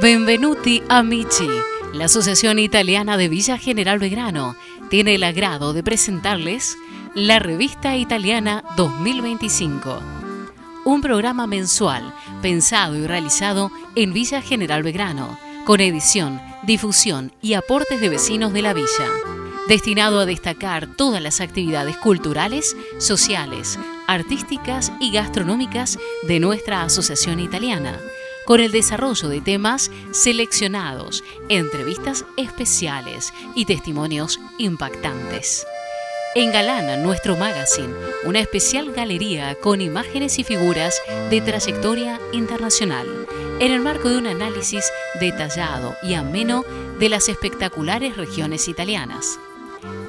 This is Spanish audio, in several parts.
Benvenuti amici. La Asociación Italiana de Villa General Belgrano tiene el agrado de presentarles la Revista Italiana 2025. Un programa mensual pensado y realizado en Villa General Belgrano, con edición, difusión y aportes de vecinos de la villa, destinado a destacar todas las actividades culturales, sociales, artísticas y gastronómicas de nuestra asociación italiana, con el desarrollo de temas seleccionados, entrevistas especiales y testimonios impactantes. Engalana nuestro magazine una especial galería con imágenes y figuras de trayectoria internacional, en el marco de un análisis detallado y ameno de las espectaculares regiones italianas.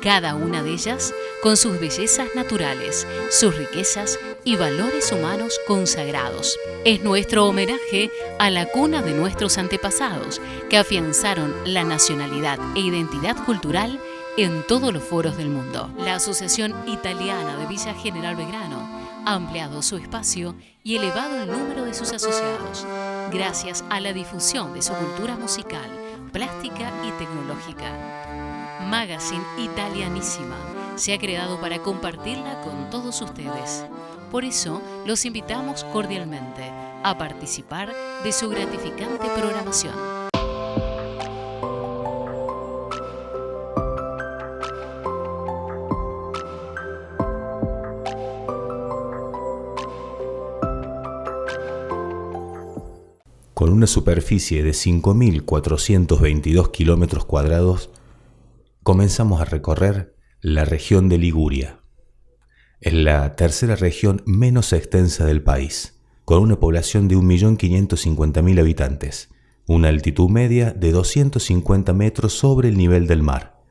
Cada una de ellas con sus bellezas naturales, sus riquezas y valores humanos consagrados. Es nuestro homenaje a la cuna de nuestros antepasados que afianzaron la nacionalidad e identidad cultural en todos los foros del mundo. La Asociación Italiana de Villa General Belgrano ha ampliado su espacio y elevado el número de sus asociados, gracias a la difusión de su cultura musical, plástica y tecnológica. Magazine Italianísima se ha creado para compartirla con todos ustedes. Por eso, los invitamos cordialmente a participar de su gratificante programación. Con una superficie de 5.422 kilómetros cuadrados, comenzamos a recorrer la región de Liguria. Es la tercera región menos extensa del país, con una población de 1.550.000 habitantes, una altitud media de 250 metros sobre el nivel del mar,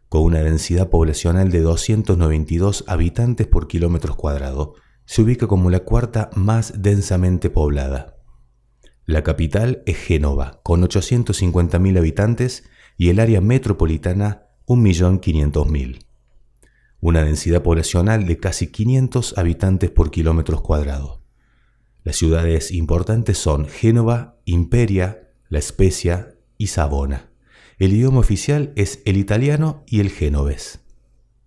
con una densidad poblacional de 292 habitantes por kilómetro cuadrado. Se ubica como la cuarta más densamente poblada. La capital es Génova, con 850.000 habitantes, y el área metropolitana 1.500.000. Una densidad poblacional de casi 500 habitantes por kilómetro cuadrado. Las ciudades importantes son Génova, Imperia, La Spezia y Savona. El idioma oficial es el italiano y el genovés.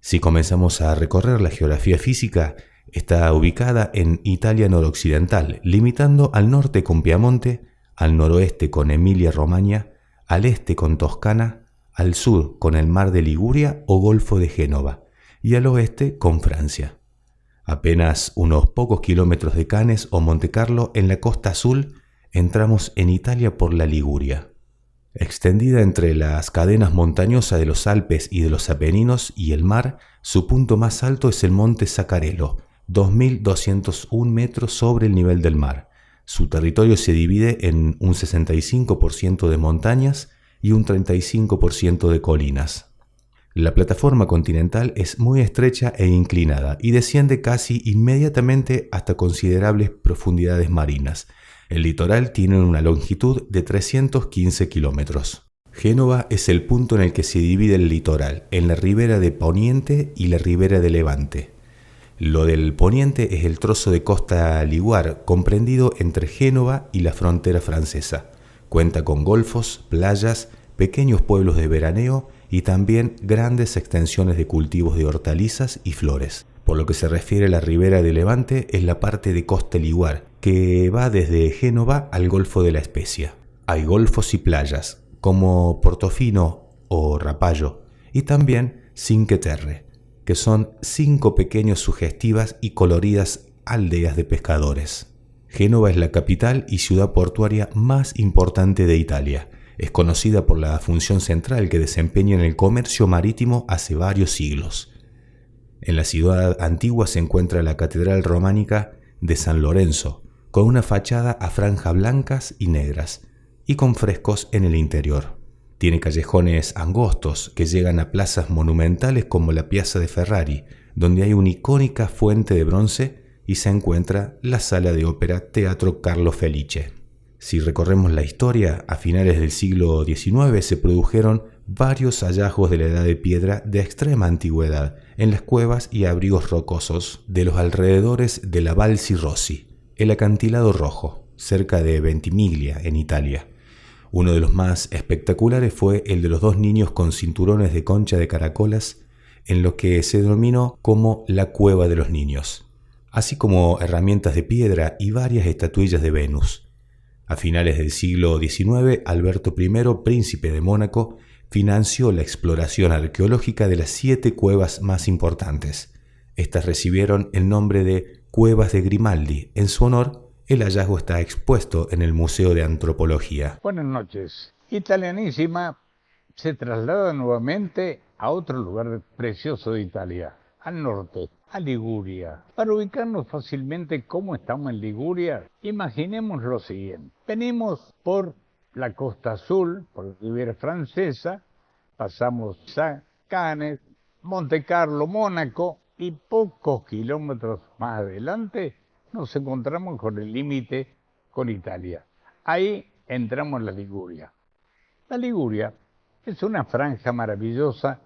Si comenzamos a recorrer la geografía física, está ubicada en Italia noroccidental, limitando al norte con Piamonte, al noroeste con Emilia-Romagna, al este con Toscana, al sur con el mar de Liguria o Golfo de Génova, y al oeste con Francia. Apenas unos pocos kilómetros de Cannes o Montecarlo en la costa azul, entramos en Italia por la Liguria. Extendida entre las cadenas montañosas de los Alpes y de los Apeninos y el mar, su punto más alto es el monte Saccarello, 2.201 metros sobre el nivel del mar. Su territorio se divide en un 65% de montañas y un 35% de colinas. La plataforma continental es muy estrecha e inclinada y desciende casi inmediatamente hasta considerables profundidades marinas. El litoral tiene una longitud de 315 kilómetros. Génova es el punto en el que se divide el litoral, en la ribera de Poniente y la ribera de Levante. Lo del Poniente es el trozo de costa liguar, comprendido entre Génova y la frontera francesa. Cuenta con golfos, playas, pequeños pueblos de veraneo y también grandes extensiones de cultivos de hortalizas y flores. Por lo que se refiere a la ribera de Levante, es la parte de costa liguar, que va desde Génova al Golfo de la Spezia. Hay golfos y playas, como Portofino o Rapallo, y también Cinque Terre, que son 5 pequeños sugestivas y coloridas aldeas de pescadores. Génova es la capital y ciudad portuaria más importante de Italia. Es conocida por la función central que desempeña en el comercio marítimo hace varios siglos. En la ciudad antigua se encuentra la catedral románica de San Lorenzo, con una fachada a franjas blancas y negras, y con frescos en el interior. Tiene callejones angostos que llegan a plazas monumentales como la Piazza de Ferrari, donde hay una icónica fuente de bronce y se encuentra la sala de ópera Teatro Carlo Felice. Si recorremos la historia, a finales del siglo XIX se produjeron varios hallazgos de la Edad de Piedra de extrema antigüedad en las cuevas y abrigos rocosos de los alrededores de la Val Cirrossi, el acantilado rojo, cerca de Ventimiglia, en Italia. Uno de los más espectaculares fue el de los dos niños con cinturones de concha de caracolas, en lo que se denominó como la Cueva de los Niños, así como herramientas de piedra y varias estatuillas de Venus. A finales del siglo XIX, Alberto I, príncipe de Mónaco, financió la exploración arqueológica de las 7 cuevas más importantes. Estas recibieron el nombre de Cuevas de Grimaldi. En su honor, el hallazgo está expuesto en el Museo de Antropología. Buenas noches. Italianísima se traslada nuevamente a otro lugar precioso de Italia, al norte, a Liguria. Para ubicarnos fácilmente cómo estamos en Liguria, imaginemos lo siguiente. Venimos por la costa azul, por la Riviera Francesa, pasamos a Cannes, Monte Carlo, Mónaco, y pocos kilómetros más adelante nos encontramos con el límite con Italia. Ahí entramos en la Liguria. La Liguria es una franja maravillosa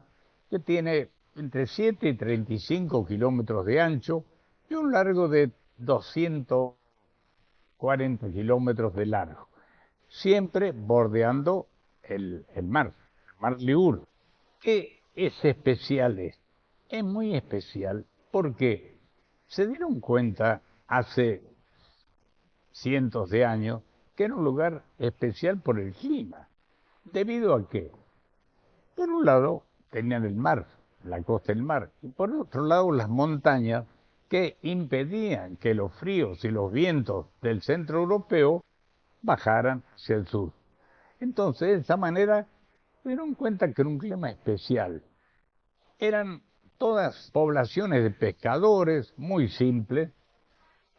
que tiene entre 7 y 35 kilómetros de ancho y un largo de 240 kilómetros de largo, siempre bordeando el mar Ligur. ¿Qué es especial esto? Es muy especial porque se dieron cuenta hace cientos de años que era un lugar especial por el clima. ¿Debido a qué? Por un lado tenían el mar, la costa del mar, y por otro lado las montañas que impedían que los fríos y los vientos del centro europeo bajaran hacia el sur. Entonces, de esa manera, se dieron cuenta que era un clima especial. Eran todas poblaciones de pescadores, muy simples,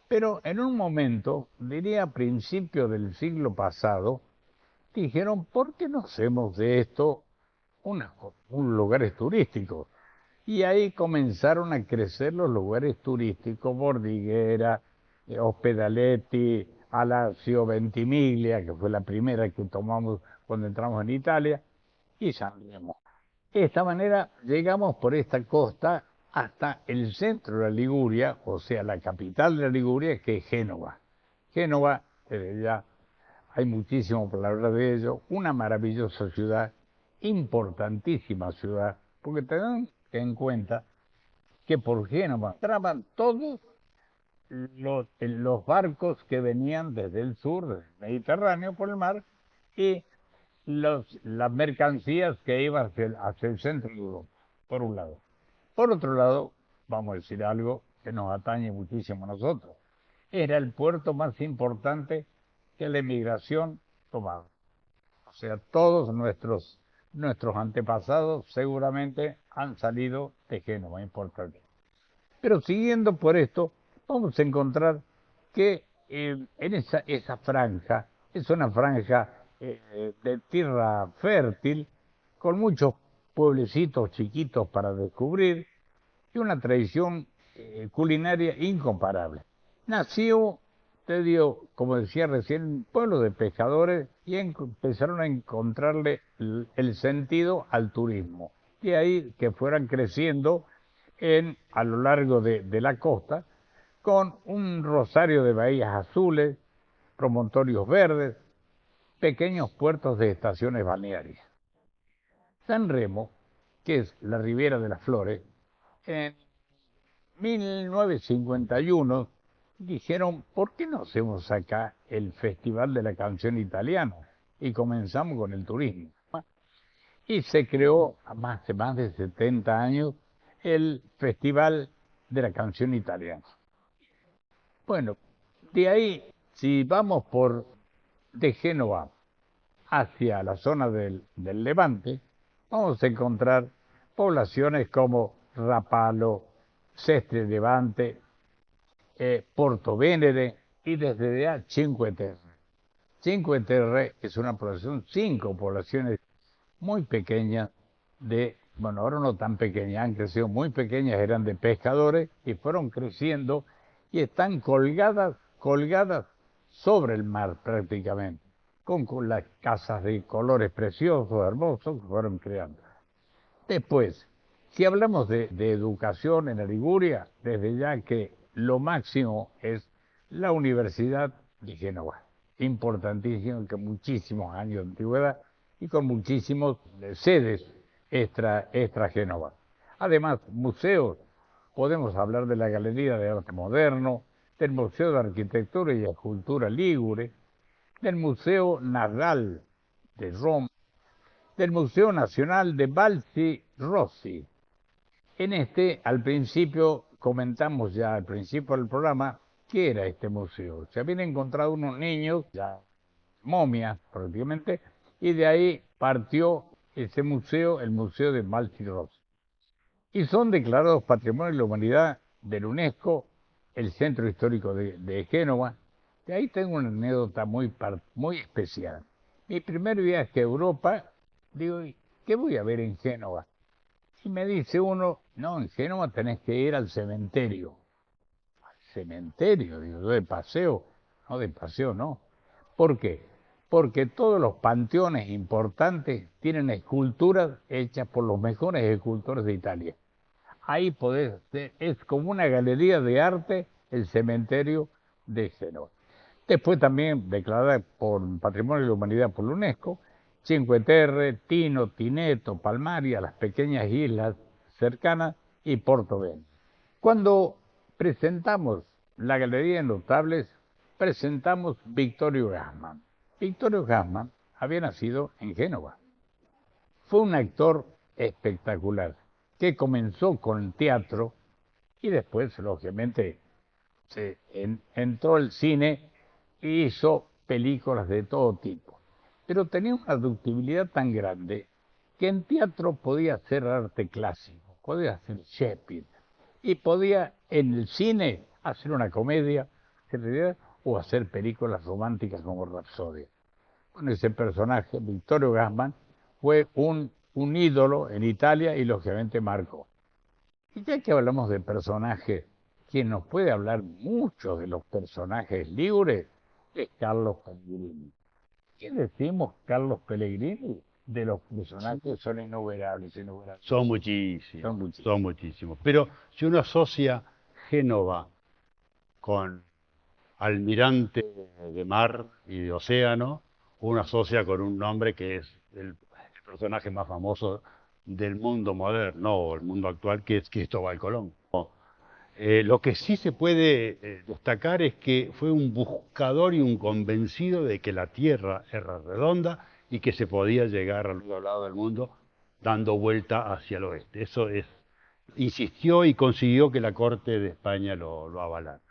pero en un momento, diría a principios del siglo pasado, dijeron, ¿por qué no hacemos de esto un lugar turístico? Y ahí comenzaron a crecer los lugares turísticos, Bordighera, Ospedaletti, Alassio, Ventimiglia, que fue la primera que tomamos cuando entramos en Italia, y San Remo. De esta manera llegamos por esta costa hasta el centro de la Liguria, o sea, la capital de la Liguria, que es Génova. Génova, desde ya hay muchísimo para hablar de ello, una maravillosa ciudad, importantísima ciudad, porque tengan en cuenta que por Génova entraban todos los barcos que venían desde el sur, del Mediterráneo por el mar, y las mercancías que iban hacia el centro de Europa, por un lado. Por otro lado, vamos a decir algo que nos atañe muchísimo a nosotros. Era el puerto más importante que la emigración tomaba. O sea, todos nuestros antepasados seguramente han salido de Génova, importante. Pero siguiendo por esto, vamos a encontrar que en esa franja, es una franja de tierra fértil, con muchos pueblecitos chiquitos para descubrir y una tradición culinaria incomparable. Nació, como decía recién, un pueblo de pescadores y empezaron a encontrarle el sentido al turismo. De ahí que fueran creciendo a lo largo de la costa con un rosario de bahías azules, promontorios verdes, pequeños puertos de estaciones balnearias. San Remo, que es la Riviera de las Flores, en 1951 dijeron, ¿por qué no hacemos acá el Festival de la Canción Italiana? Y comenzamos con el turismo. Y se creó hace más de 70 años el Festival de la Canción Italiana. Bueno, de ahí, si vamos de Génova hacia la zona del Levante, vamos a encontrar poblaciones como Rapallo, Sestre Levante, Porto Venere y desde allá Cinque Terre. Cinque Terre es una población, 5 poblaciones muy pequeñas bueno, ahora no tan pequeñas, han crecido muy pequeñas, eran de pescadores y fueron creciendo y están colgadas sobre el mar prácticamente, con las casas de colores preciosos, hermosos, que fueron creando. Después, si hablamos de educación en la Liguria, desde ya que lo máximo es la Universidad de Génova. importantísimo, con muchísimos años de antigüedad y con muchísimos sedes extra Génova. Además, museos, podemos hablar de la Galería de Arte Moderno, del Museo de Arquitectura y Escultura Ligure, del Museo Nadal de Roma, del Museo Nacional de Balsi Rossi. En al principio, comentamos ya al principio del programa, ¿qué era este museo? Se habían encontrado unos niños, ya momias prácticamente, y de ahí partió ese museo, el Museo de Balsi Rossi. Y son declarados Patrimonio de la Humanidad del UNESCO, el Centro Histórico de Génova. De ahí tengo una anécdota muy especial. Mi primer viaje a Europa, digo, ¿qué voy a ver en Génova? Y me dice uno, no, en Génova tenés que ir al cementerio. ¿Al cementerio? Digo, yo de paseo. No, de paseo no. ¿Por qué? Porque todos los panteones importantes tienen esculturas hechas por los mejores escultores de Italia. Ahí podés ver, es como una galería de arte el cementerio de Génova. Después también declarada por Patrimonio de la Humanidad por la UNESCO, Cinque Terre, Tino, Tineto, Palmaria, las pequeñas islas cercanas y Portobello. Cuando presentamos la Galería de Notables, presentamos Vittorio Gassman. Vittorio Gassman había nacido en Génova. Fue un actor espectacular que comenzó con teatro y después, lógicamente, entró al cine e hizo películas de todo tipo. Pero tenía una ductibilidad tan grande que en teatro podía hacer arte clásico, podía hacer Shakespeare y podía en el cine hacer una comedia o hacer películas románticas como Rapsodia. Bueno, ese personaje, Vittorio Gassman, fue un ídolo en Italia y lógicamente marcó. Y ya que hablamos de personajes, quien nos puede hablar mucho de los personajes libres es Carlos Pellegrini. ¿Qué decimos, Carlos Pellegrini? De los personajes son innumerables. Son muchísimos. Pero si uno asocia Génova con almirante de mar y de océano, uno asocia con un nombre que es el personaje más famoso del mundo moderno, o el mundo actual, que es Cristóbal Colón. Lo que sí se puede destacar es que fue un buscador y un convencido de que la Tierra era redonda y que se podía llegar al otro lado del mundo dando vuelta hacia el oeste. Eso insistió y consiguió que la Corte de España lo avalara.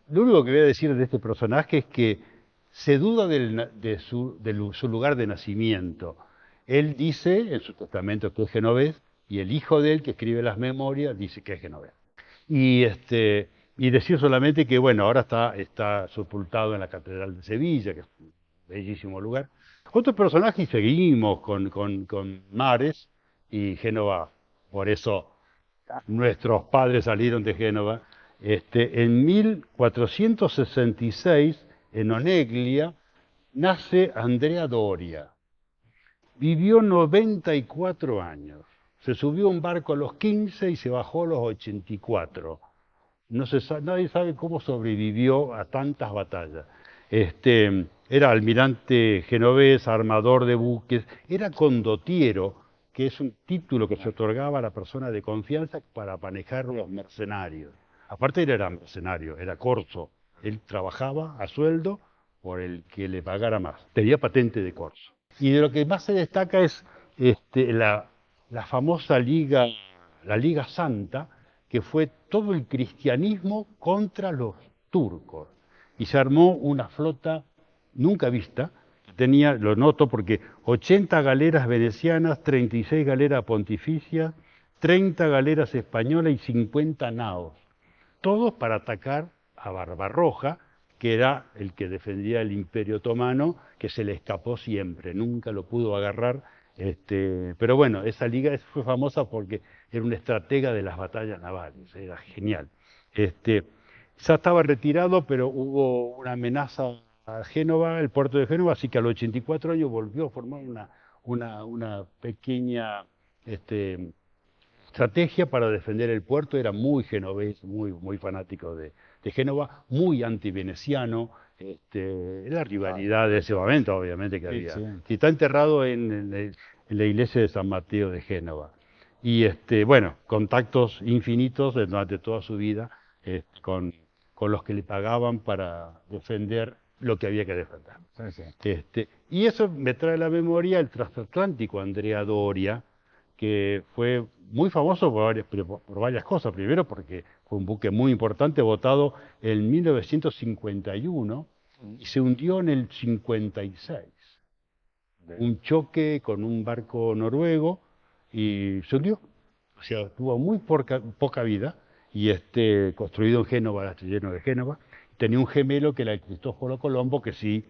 Lo único que voy a decir de este personaje es que se duda de su lugar de nacimiento. Él dice en su testamento que es genovés, y el hijo de él, que escribe las memorias, dice que es genovés. Y decir solamente que, bueno, ahora está sepultado en la Catedral de Sevilla, que es un bellísimo lugar. Otro personaje, y seguimos con mares y Génova, por eso nuestros padres salieron de Génova. En 1466, en Oneglia, nace Andrea Doria. Vivió 94 años. Se subió a un barco a los 15 y se bajó a los 84. Nadie sabe cómo sobrevivió a tantas batallas. Era almirante genovés, armador de buques, era condottiero, que es un título que se otorgaba a la persona de confianza para manejar los mercenarios. Aparte él era mercenario, era corso. Él trabajaba a sueldo por el que le pagara más. Tenía patente de corso. Y de lo que más se destaca es la famosa Liga, la Liga Santa, que fue todo el cristianismo contra los turcos. Y se armó una flota nunca vista, tenía, lo noto porque 80 galeras venecianas, 36 galeras pontificias, 30 galeras españolas y 50 naos. Todos para atacar a Barbarroja, que era el que defendía el Imperio Otomano, que se le escapó siempre, nunca lo pudo agarrar. Pero bueno, esa liga fue famosa porque era un estratega de las batallas navales, era genial. Ya estaba retirado, pero hubo una amenaza a Génova, el puerto de Génova, así que a los 84 años volvió a formar una pequeña estrategia para defender el puerto. Era muy genovés, muy fanático de Génova, muy antiveneciano, la rivalidad de ese momento, obviamente, que Sí, había. sí. Y está enterrado en la iglesia de San Mateo de Génova. Y bueno, contactos infinitos durante toda su vida con los que le pagaban para defender lo que había que defender. Sí, sí. Y eso me trae a la memoria el transatlántico Andrea Doria, que fue muy famoso por varias cosas. Primero porque fue un buque muy importante, votado en 1951 y se hundió en el 56. Un choque con un barco noruego y se hundió. O sea, tuvo muy poca vida y construido en Génova, el astillero de Génova. Tenía un gemelo que era el Cristóforo Colombo, que sí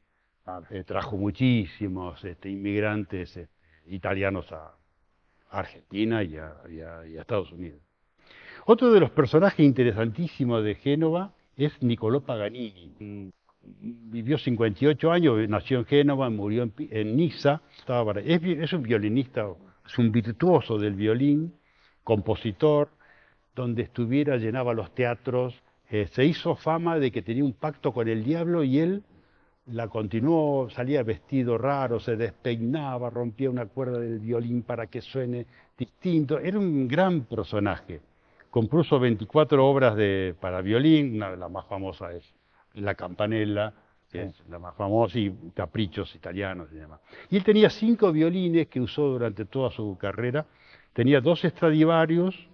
trajo muchísimos inmigrantes italianos a Argentina y a Estados Unidos. Otro de los personajes interesantísimos de Génova es Niccolò Paganini. Vivió 58 años, nació en Génova, murió en Niza. Es un violinista, es un virtuoso del violín, compositor, donde estuviera llenaba los teatros. Se hizo fama de que tenía un pacto con el diablo y él la continuó, salía vestido raro, se despeinaba, rompía una cuerda del violín para que suene distinto. Era un gran personaje. Compuso 24 obras para violín, una de las más famosas es La Campanella, que es la más famosa, y Caprichos italianos y demás. Y él tenía 5 violines que usó durante toda su carrera. Tenía 2 Stradivarius,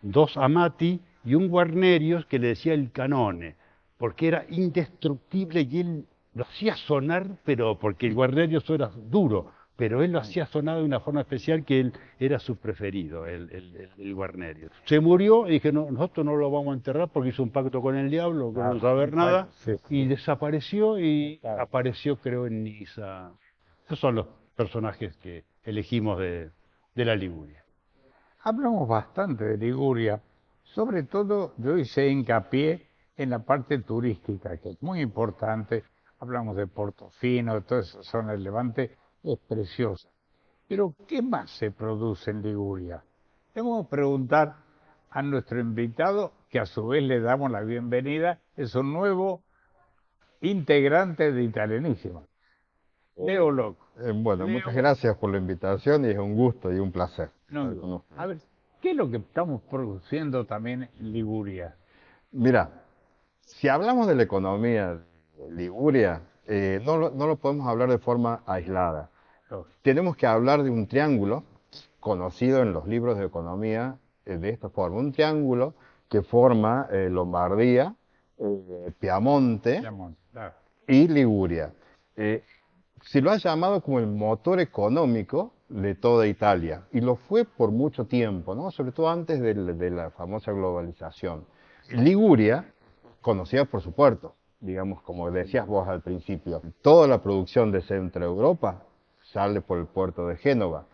2 Amati y un Guarnerius que le decía el Canone, porque era indestructible y él lo hacía sonar, pero porque el Guarnerius era duro, pero él lo hacía sonar de una forma especial que él era su preferido, el Guarnerius. Se murió y dije, no, nosotros no lo vamos a enterrar porque hizo un pacto con el diablo, que no saber nada, y desapareció y apareció, creo, en Niza. Esos son los personajes que elegimos de la Liguria. Hablamos bastante de Liguria, sobre todo yo hice hincapié en la parte turística, que es muy importante. Hablamos de Portofino, de toda esa zona del Levante, es preciosa. Pero, ¿qué más se produce en Liguria? Debemos preguntar a nuestro invitado, que a su vez le damos la bienvenida, es un nuevo integrante de Italianísima. Leo Loco. Bueno, Leo, muchas gracias por la invitación y es un gusto y un placer. no, a ver, ¿qué es lo que estamos produciendo también en Liguria? Mira, si hablamos de la economía de Liguria, no lo podemos hablar de forma aislada. Tenemos que hablar de un triángulo conocido en los libros de economía de esta forma. Un triángulo que forma Lombardía, Piamonte Claro. y Liguria. Se lo ha llamado como el motor económico de toda Italia, y lo fue por mucho tiempo, ¿no? Sobre todo antes de la famosa globalización. Liguria, conocida por su puerto, digamos, como decías vos al principio, toda la producción de Centro Europa sale por el puerto de Génova.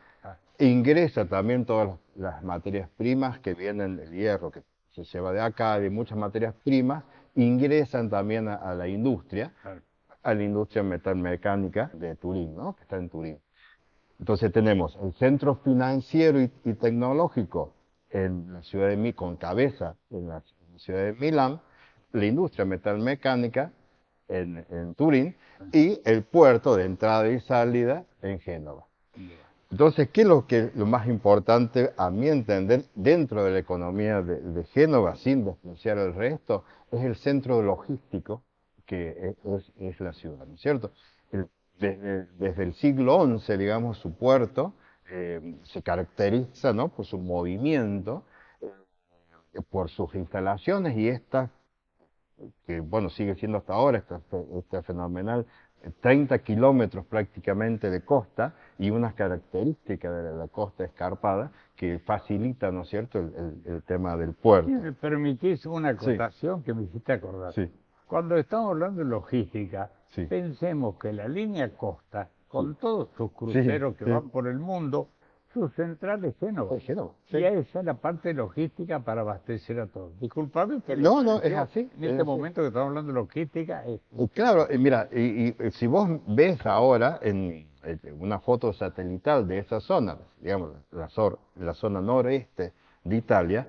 Ingresa también todas las materias primas que vienen del hierro, que se lleva de acá, de muchas materias primas, ingresan también a la industria. A la industria metalmecánica de Turín, ¿no? Que está en Turín. Entonces tenemos el centro financiero y tecnológico en la ciudad de con cabeza en la ciudad de Milán, la industria metalmecánica en Turín y el puerto de entrada y salida en Génova. Entonces, ¿qué es lo más importante, a mi entender, dentro de la economía de Génova, sin despreciar el resto? Es el centro logístico que es la ciudad, ¿no es cierto? Desde el siglo XI, digamos, su puerto se caracteriza, ¿no?, por su movimiento, por sus instalaciones y estas, que bueno, sigue siendo hasta ahora, esta fenomenal, 30 kilómetros prácticamente de costa y unas características de la costa escarpada que facilita, ¿no es cierto?, el tema del puerto. Si me permitís una acotación que me hiciste acordar. Sí. Cuando estamos hablando de logística, Sí. pensemos que la línea Costa, con todos sus cruceros que van por el mundo, su central es Génova. Y esa es la parte logística para abastecer a todos. Disculpame, pero No, es así. en este momento que estamos hablando de logística, Claro, mira, y si vos ves ahora en una foto satelital de esa zona, digamos, la zona noreste de Italia,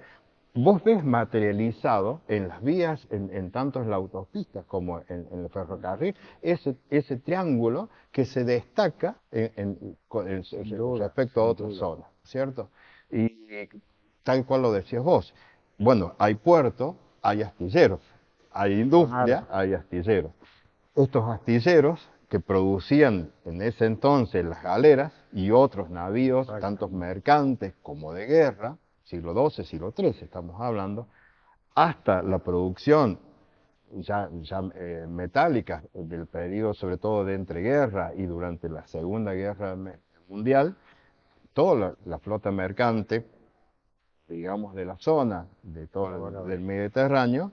vos ves materializado en las vías, tanto en la autopista como en el ferrocarril, ese triángulo que se destaca respecto a otras zonas, ¿cierto? Y tal cual lo decías vos, bueno, hay puerto, hay astilleros, hay industria, hay astilleros. Estos astilleros que producían en ese entonces las galeras y otros navíos, tanto mercantes como de guerra, siglo XII, siglo XIII estamos hablando, hasta la producción metálica del periodo sobre todo de entreguerra y durante la Segunda Guerra Mundial, toda la flota mercante, digamos, de la zona, de todo del Mediterráneo,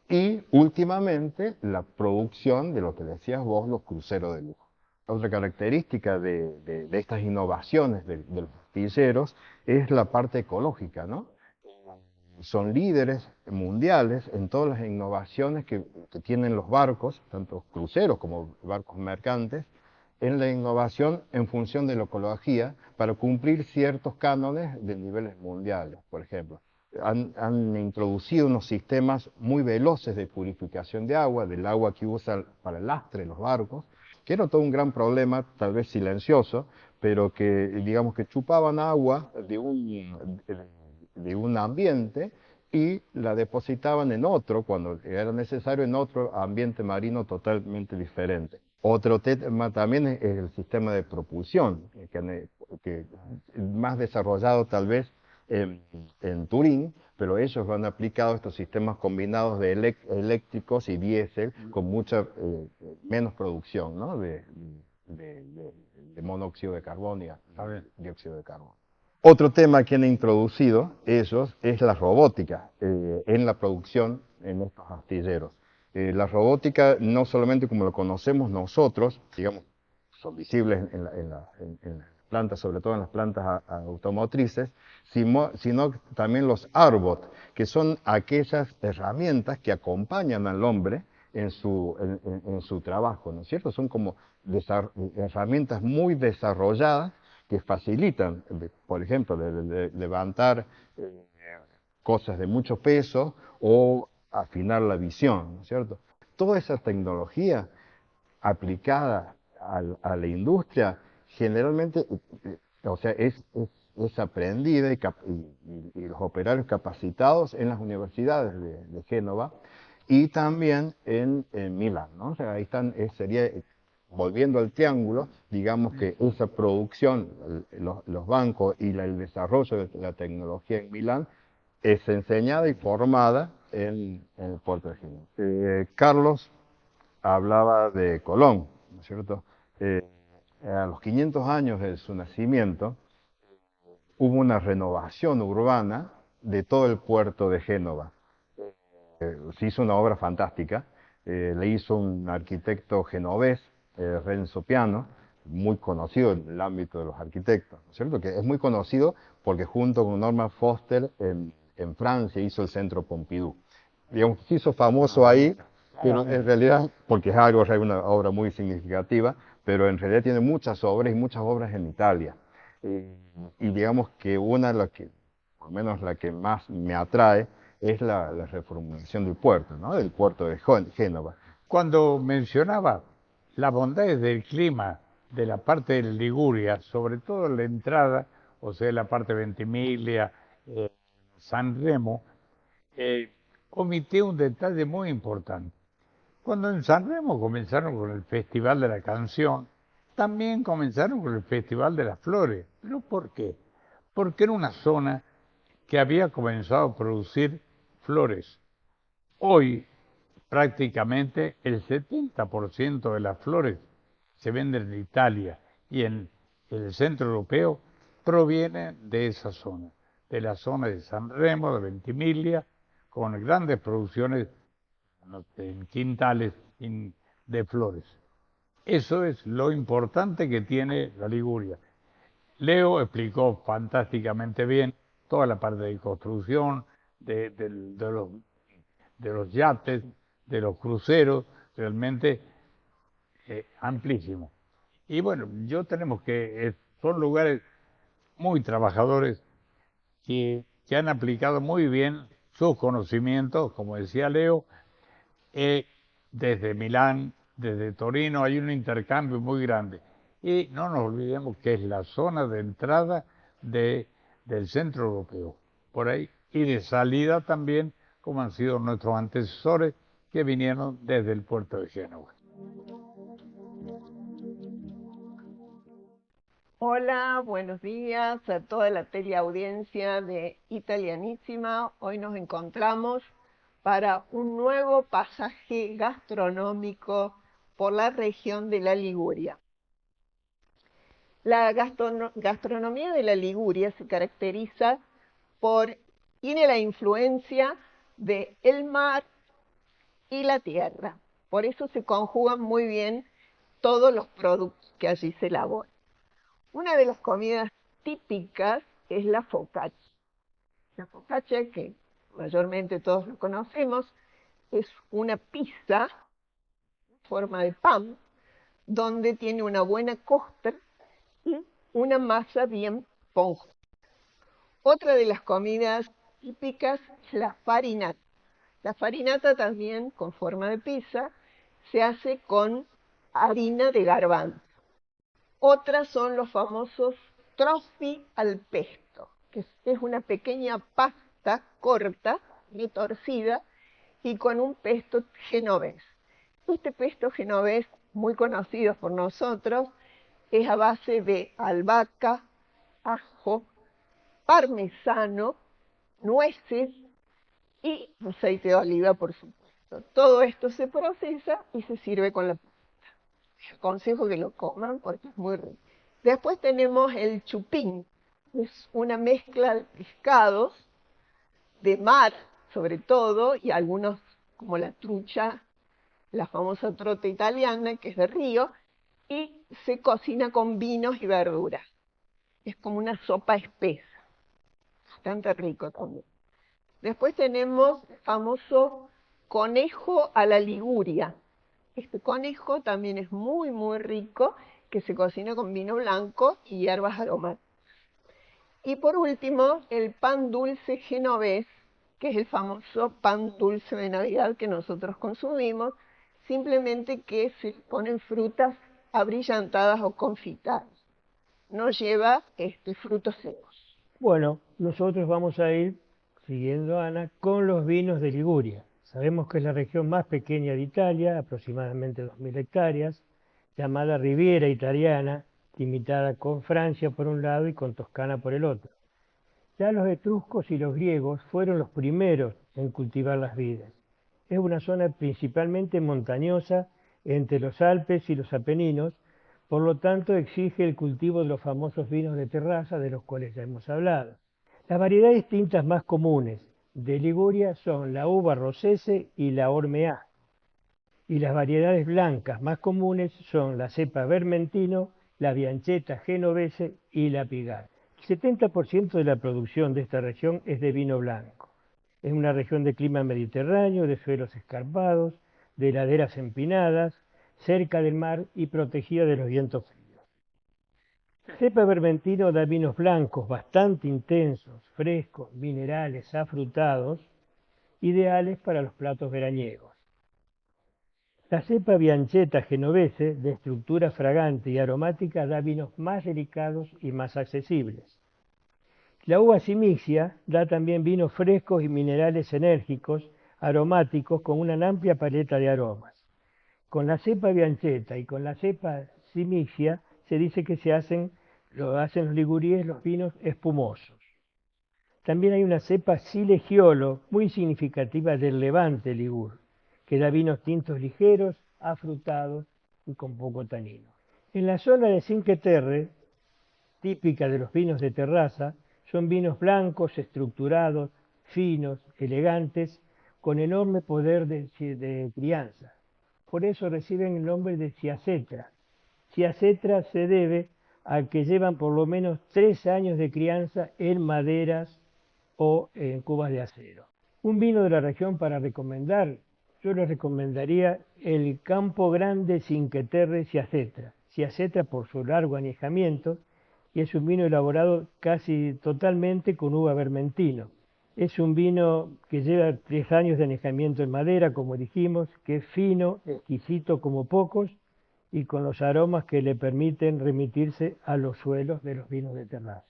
y últimamente la producción de lo que decías vos, los cruceros de lujo. Otra característica de estas innovaciones de los astilleros es la parte ecológica, ¿no? Son líderes mundiales en todas las innovaciones que tienen los barcos, tanto cruceros como barcos mercantes, en la innovación en función de la ecología para cumplir ciertos cánones de niveles mundiales, por ejemplo. Han introducido unos sistemas muy veloces de purificación de agua, del agua que usan para el lastre los barcos, que era todo un gran problema, tal vez silencioso, pero que, digamos, que chupaban agua de un ambiente y la depositaban en otro, cuando era necesario, en otro ambiente marino totalmente diferente. Otro tema también es el sistema de propulsión, que más desarrollado tal vez en Turín, pero ellos han aplicado estos sistemas combinados de eléctricos y diésel con mucha menos producción, ¿no? de monóxido de carbono y dióxido de carbono. Otro tema que han introducido ellos es la robótica en la producción en estos astilleros. La robótica no solamente como lo conocemos nosotros, digamos, son visibles en las plantas, sobre todo en las plantas automotrices, sino también los Arbot, que son aquellas herramientas que acompañan al hombre en su trabajo, ¿no es cierto? Son como herramientas muy desarrolladas que facilitan, por ejemplo, levantar cosas de mucho peso o afinar la visión, ¿no es cierto? Toda esa tecnología aplicada a la industria generalmente, o sea, es aprendida y los operarios capacitados en las universidades de Génova y también en Milán, ¿no? O sea, ahí están, sería, volviendo al triángulo, digamos que esa producción, los bancos y el desarrollo de la tecnología en Milán es enseñada y formada en el puerto de Génova. Carlos hablaba de Colón, ¿no es cierto? A los 500 años de su nacimiento, hubo una renovación urbana de todo el puerto de Génova. Se hizo una obra fantástica, le hizo un arquitecto genovés, Renzo Piano, muy conocido en el ámbito de los arquitectos, ¿no es cierto? Que es muy conocido porque junto con Norman Foster en Francia hizo el Centro Pompidou. Digamos, se hizo famoso ahí, pero en realidad, porque es algo, es una obra muy significativa, pero en realidad tiene muchas obras y muchas obras en Italia. Y digamos que una de las que, por lo menos la que más me atrae, es la reformulación del puerto, ¿no? Del puerto de Génova. Cuando mencionaba las bondades del clima de la parte de Liguria, sobre todo en la entrada, o sea, la parte de Ventimiglia, San Remo, omití un detalle muy importante. Cuando en San Remo comenzaron con el Festival de la Canción, también comenzaron con el Festival de las Flores. ¿Pero por qué? Porque era una zona que había comenzado a producir flores. Hoy, prácticamente el 70% de las flores se venden en Italia y en el centro europeo provienen de esa zona, de la zona de San Remo, de Ventimiglia, con grandes producciones en quintales de flores. Eso es lo importante que tiene la Liguria. Leo explicó fantásticamente bien toda la parte de construcción, de los yates, de los cruceros, realmente amplísimo. Y bueno, tenemos que, son lugares muy trabajadores que han aplicado muy bien sus conocimientos, como decía Leo, desde Milán, desde Torino, hay un intercambio muy grande. Y no nos olvidemos que es la zona de entrada del centro europeo, por ahí, y de salida también, como han sido nuestros antecesores que vinieron desde el puerto de Génova. Hola, buenos días a toda la teleaudiencia de Italianísima. Hoy nos encontramos para un nuevo pasaje gastronómico por la región de la Liguria. La gastronomía de la Liguria se caracteriza tiene la influencia del mar y la tierra. Por eso se conjugan muy bien todos los productos que allí se elaboran. Una de las comidas típicas es la focaccia. La focaccia, que mayormente todos lo conocemos, es una pizza en forma de pan, donde tiene una buena costra y una masa bien esponjosa. Otra de las comidas típicas es la farinata. La farinata también, con forma de pizza, se hace con harina de garbanzo. Otras son los famosos trofi al pesto, que es una pequeña pasta corta, retorcida, y con un pesto genovés. Este pesto genovés, muy conocido por nosotros, es a base de albahaca, ajo, parmesano, nueces y aceite de oliva, por supuesto. Todo esto se procesa y se sirve con la pasta. Les aconsejo que lo coman porque es muy rico. Después tenemos el chupín. Es una mezcla de pescados, de mar sobre todo, y algunos como la trucha, la famosa trota italiana, que es de río, y se cocina con vinos y verduras. Es como una sopa espesa, bastante rico también. Después tenemos el famoso conejo a la Liguria. Este conejo también es muy, muy rico, que se cocina con vino blanco y hierbas aromáticas. Y por último, el pan dulce genovés, que es el famoso pan dulce de Navidad que nosotros consumimos, simplemente que se ponen frutas abrillantadas o confitadas. No lleva frutos secos. Bueno, nosotros vamos a ir, siguiendo a Ana, con los vinos de Liguria. Sabemos que es la región más pequeña de Italia, aproximadamente 2.000 hectáreas, llamada Riviera Italiana, limitada con Francia por un lado y con Toscana por el otro. Ya los etruscos y los griegos fueron los primeros en cultivar las vides. Es una zona principalmente montañosa entre los Alpes y los Apeninos, por lo tanto exige el cultivo de los famosos vinos de terraza, de los cuales ya hemos hablado. Las variedades tintas más comunes de Liguria son la uva rosese y la Ormeá, y las variedades blancas más comunes son la cepa Vermentino, la Bianchetta genovese y la Pigalle. El 70% de la producción de esta región es de vino blanco. Es una región de clima mediterráneo, de suelos escarpados, de laderas empinadas, cerca del mar y protegida de los vientos fríos. La cepa Vermentino da vinos blancos bastante intensos, frescos, minerales, afrutados, ideales para los platos veraniegos. La cepa Bianchetta genovese, de estructura fragante y aromática, da vinos más delicados y más accesibles. La uva Simiccia da también vinos frescos y minerales enérgicos, aromáticos, con una amplia paleta de aromas. Con la cepa Bianchetta y con la cepa Simiccia se dice que lo hacen los liguríes los vinos espumosos. También hay una cepa Silegiolo, muy significativa del Levante Ligur, que da vinos tintos ligeros, afrutados y con poco tanino. En la zona de Cinque Terre, típica de los vinos de terraza, son vinos blancos, estructurados, finos, elegantes, con enorme poder de crianza. Por eso reciben el nombre de Ciacetra. Ciacetra se debe a que llevan por lo menos 3 años de crianza en maderas o en cubas de acero. Un vino de la región para recomendar, yo les recomendaría el Campo Grande Cinque Terre Ciacetra. Ciacetra por su largo añejamiento, y es un vino elaborado casi totalmente con uva Vermentino. Es un vino que lleva 3 años de añejamiento en madera, como dijimos, que es fino, exquisito como pocos, y con los aromas que le permiten remitirse a los suelos de los vinos de terraza.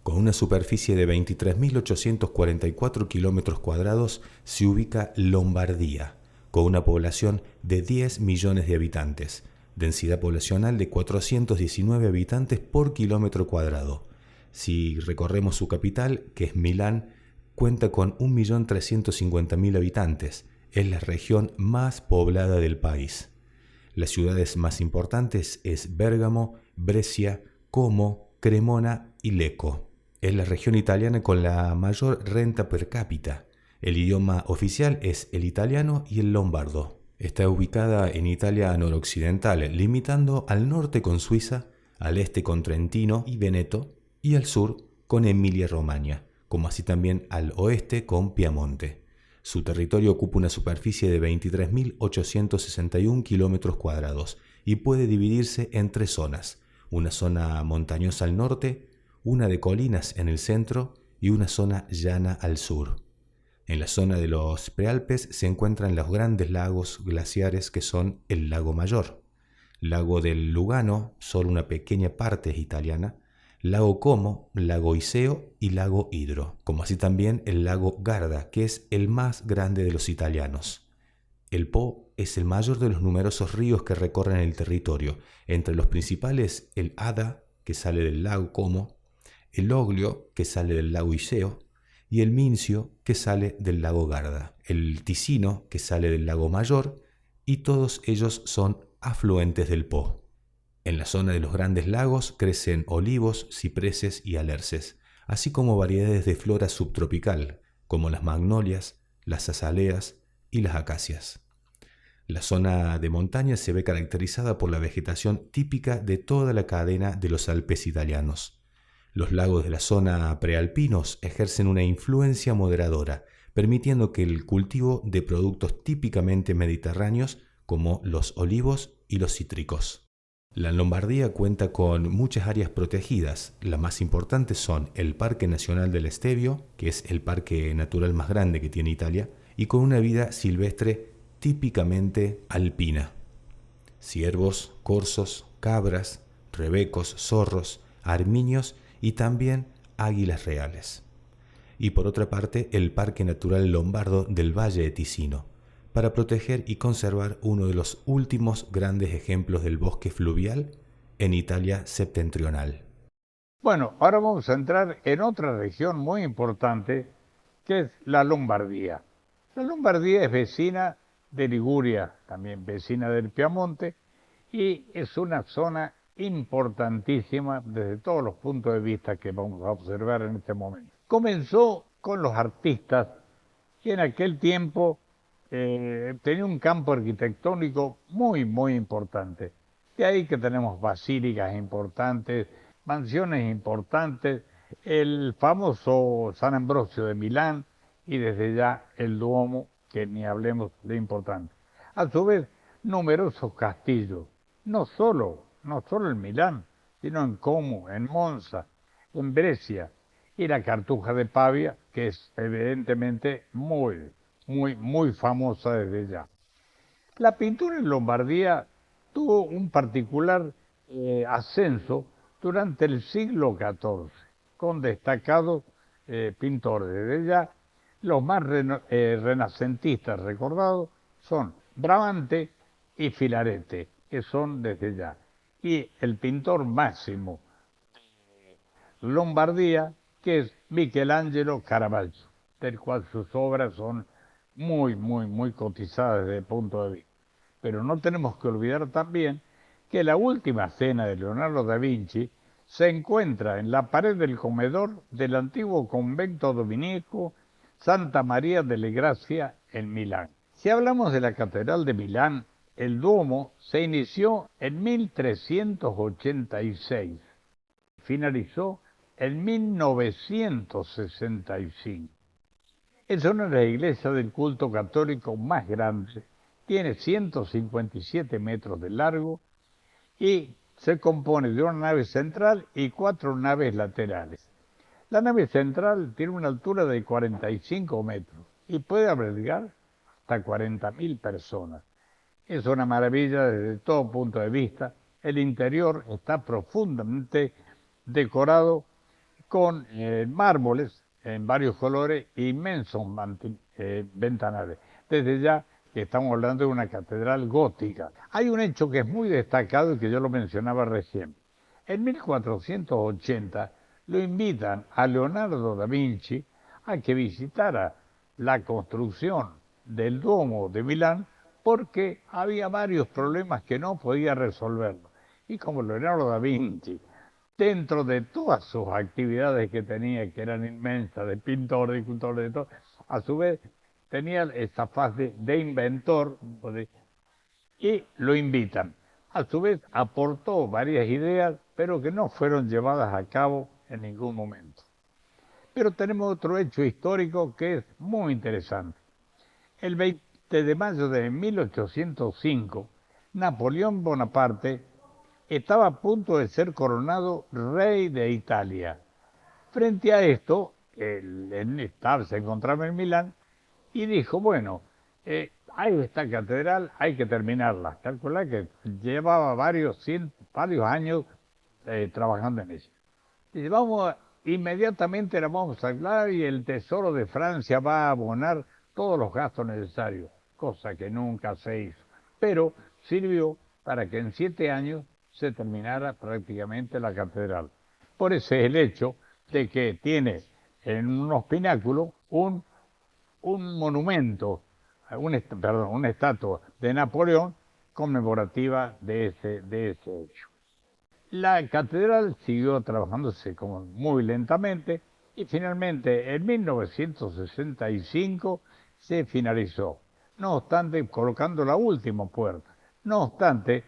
Con una superficie de 23.844 kilómetros cuadrados se ubica Lombardía, con una población de 10 millones de habitantes, densidad poblacional de 419 habitantes por kilómetro cuadrado. Si recorremos su capital, que es Milán, cuenta con 1.350.000 habitantes, es la región más poblada del país. Las ciudades más importantes es Bérgamo, Brescia, Como, Cremona y Lecco. Es la región italiana con la mayor renta per cápita. El idioma oficial es el italiano y el lombardo. Está ubicada en Italia noroccidental, limitando al norte con Suiza, al este con Trentino y Veneto, y al sur con Emilia-Romagna, como así también al oeste con Piamonte. Su territorio ocupa una superficie de 23.861 kilómetros cuadrados y puede dividirse en 3 zonas: una zona montañosa al norte, una de colinas en el centro y una zona llana al sur. En la zona de los Prealpes se encuentran los grandes lagos glaciares que son el Lago Mayor, Lago del Lugano, solo una pequeña parte es italiana, Lago Como, Lago Iseo y Lago Idro, como así también el Lago Garda, que es el más grande de los italianos. El Po es el mayor de los numerosos ríos que recorren el territorio, entre los principales el Adda, que sale del Lago Como, el Oglio, que sale del lago Iseo, y el Mincio, que sale del lago Garda, el Ticino, que sale del lago Mayor, y todos ellos son afluentes del Po. En la zona de los grandes lagos crecen olivos, cipreses y alerces, así como variedades de flora subtropical, como las magnolias, las azaleas y las acacias. La zona de montaña se ve caracterizada por la vegetación típica de toda la cadena de los Alpes italianos. Los lagos de la zona prealpinos ejercen una influencia moderadora, permitiendo que el cultivo de productos típicamente mediterráneos como los olivos y los cítricos. La Lombardía cuenta con muchas áreas protegidas. Las más importantes son el Parque Nacional del Stelvio, que es el parque natural más grande que tiene Italia, y con una vida silvestre típicamente alpina. Ciervos, corzos, cabras, rebecos, zorros, armiños y también águilas reales. Y por otra parte, el Parque Natural Lombardo del Valle de Ticino, para proteger y conservar uno de los últimos grandes ejemplos del bosque fluvial en Italia septentrional. Bueno, ahora vamos a entrar en otra región muy importante, que es la Lombardía. La Lombardía es vecina de Liguria, también vecina del Piamonte, y es una zona importantísima desde todos los puntos de vista que vamos a observar en este momento. Comenzó con los artistas que en aquel tiempo tenía un campo arquitectónico muy importante. De ahí que tenemos basílicas importantes, mansiones importantes, el famoso San Ambrosio de Milán y desde ya el Duomo, que ni hablemos de importante. A su vez, numerosos castillos, no solo en Milán, sino en Como, en Monza, en Brescia, y la Cartuja de Pavia, que es evidentemente muy famosa desde ya. La pintura en Lombardía tuvo un particular ascenso durante el siglo XIV, con destacados pintores. Desde ya, los más renacentistas recordados son Bramante y Filarete, que son desde ya. Y el pintor máximo de Lombardía, que es Michelangelo Caravaggio, del cual sus obras son muy cotizadas desde el punto de vista. Pero no tenemos que olvidar también que la última cena de Leonardo da Vinci se encuentra en la pared del comedor del antiguo convento dominico Santa María delle Grazie en Milán. Si hablamos de la Catedral de Milán, el Duomo se inició en 1386, finalizó en 1965. Es una de las iglesias del culto católico más grandes, tiene 157 metros de largo y se compone de una nave central y 4 naves laterales. La nave central tiene una altura de 45 metros y puede albergar hasta 40.000 personas. Es una maravilla desde todo punto de vista. El interior está profundamente decorado con mármoles en varios colores e inmensos ventanales. Desde ya que estamos hablando de una catedral gótica. Hay un hecho que es muy destacado y que yo lo mencionaba recién. En 1480 lo invitan a Leonardo da Vinci a que visitara la construcción del Duomo de Milán porque había varios problemas que no podía resolverlo. Y como Leonardo da Vinci, dentro de todas sus actividades que tenía, que eran inmensas, de pintor, de escultor, de todo, a su vez tenía esa fase de inventor, y lo invitan. A su vez aportó varias ideas, pero que no fueron llevadas a cabo en ningún momento. Pero tenemos otro hecho histórico que es muy interesante. El 20 de mayo de 1805, Napoleón Bonaparte estaba a punto de ser coronado rey de Italia. Frente a esto, se encontraba en Milán y dijo, bueno, hay esta catedral, hay que terminarla. Calculá que llevaba varios años trabajando en ella. Dice, inmediatamente la vamos a arreglar y el Tesoro de Francia va a abonar todos los gastos necesarios, cosa que nunca se hizo. Pero sirvió para que en 7 años se terminara prácticamente la catedral. Por eso es el hecho de que tiene en unos pináculos un monumento, una estatua de Napoleón conmemorativa de ese hecho. La catedral siguió trabajándose como muy lentamente y finalmente en 1965 se finalizó, no obstante colocando la última puerta. No obstante,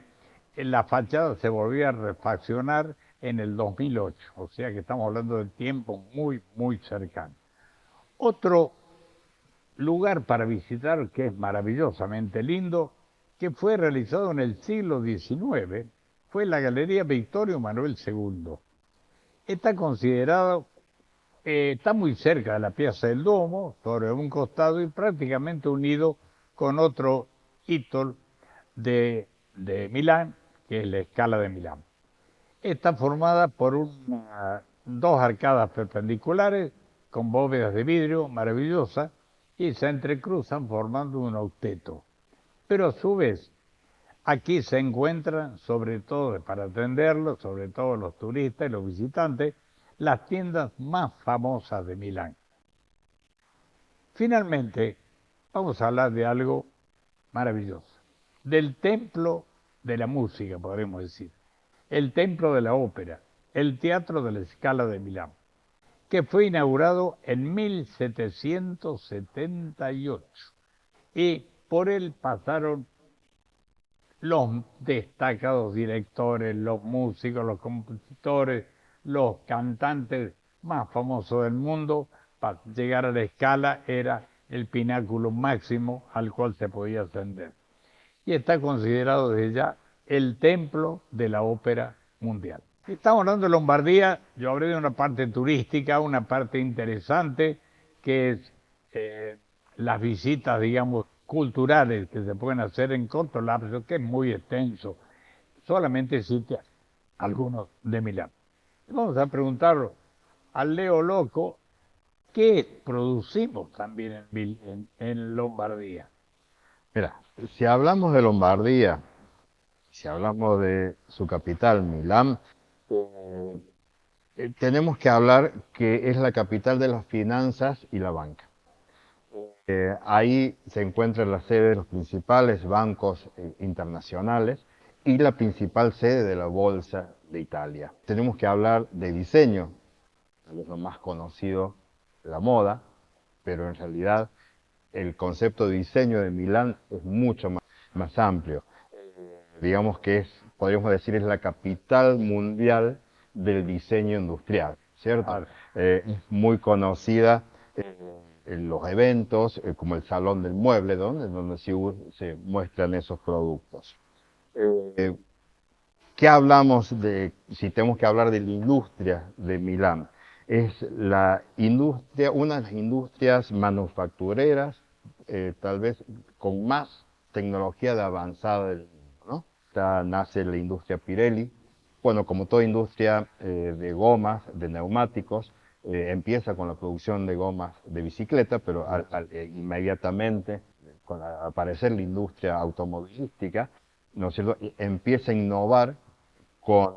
la fachada se volvió a refaccionar en el 2008, o sea que estamos hablando de tiempo muy, muy cercano. Otro lugar para visitar que es maravillosamente lindo, que fue realizado en el siglo XIX, fue la Galería Victorio Emanuel II. Está considerado, está muy cerca de la Piazza del Duomo, sobre un costado y prácticamente unido con otro hito de Milán, que es la Scala de Milán. Está formada por dos arcadas perpendiculares con bóvedas de vidrio maravillosas y se entrecruzan formando un octeto. Pero a su vez, aquí se encuentran, sobre todo para atenderlos, sobre todo los turistas y los visitantes, las tiendas más famosas de Milán. Finalmente, vamos a hablar de algo maravilloso, del templo de la música, podremos decir, el templo de la ópera, el Teatro de la Scala de Milán, que fue inaugurado en 1778 y por él pasaron los destacados directores, los músicos, los compositores, los cantantes más famosos del mundo. Para llegar a la Scala era el pináculo máximo al cual se podía ascender. Y está considerado desde ya el templo de la ópera mundial. Estamos hablando de Lombardía, yo hablé de una parte turística, una parte interesante, que es las visitas, digamos, culturales que se pueden hacer en corto lapso, que es muy extenso. Solamente cite algunos de Milán. Vamos a preguntar al Leo Loco, ¿qué producimos también en Lombardía? Mira, si hablamos de Lombardía, si hablamos de su capital, Milán, tenemos que hablar que es la capital de las finanzas y la banca. Ahí se encuentra la sede de los principales bancos internacionales y la principal sede de la Bolsa de Italia. Tenemos que hablar de diseño, tal vez lo más conocido, la moda, pero en realidad el concepto de diseño de Milán es mucho más amplio. digamos que es, podríamos decir, es la capital mundial del diseño industrial, ¿cierto? Claro. Es muy conocida en los eventos, como el Salón del Mueble, donde se muestran esos productos. Eh, ¿Qué hablamos si tenemos que hablar de la industria de Milán? Es la industria, una de las industrias manufactureras, tal vez con más tecnología de avanzada del mundo, ¿no? Nace la industria Pirelli. Bueno, como toda industria de gomas, de neumáticos, empieza con la producción de gomas de bicicleta, pero inmediatamente, al aparecer la industria automovilística, ¿no es cierto?, empieza a innovar con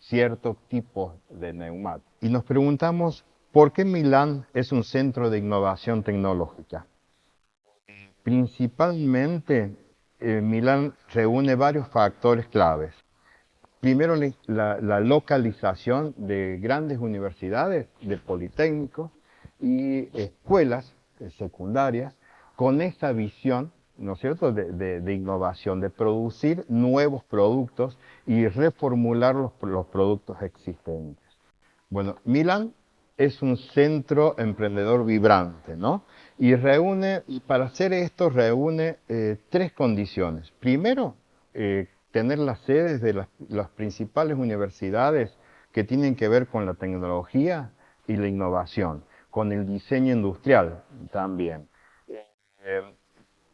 ciertos tipos de neumáticos. Y nos preguntamos, ¿por qué Milán es un centro de innovación tecnológica? Principalmente, Milán reúne varios factores claves. Primero, la localización de grandes universidades, de politécnicos y escuelas secundarias con esta visión, ¿no es cierto?, de innovación, de producir nuevos productos y reformular los productos existentes. Bueno, Milán es un centro emprendedor vibrante, ¿no? Y para hacer esto reúne tres condiciones. Primero, tener las sedes de las principales universidades que tienen que ver con la tecnología y la innovación, con el diseño industrial también.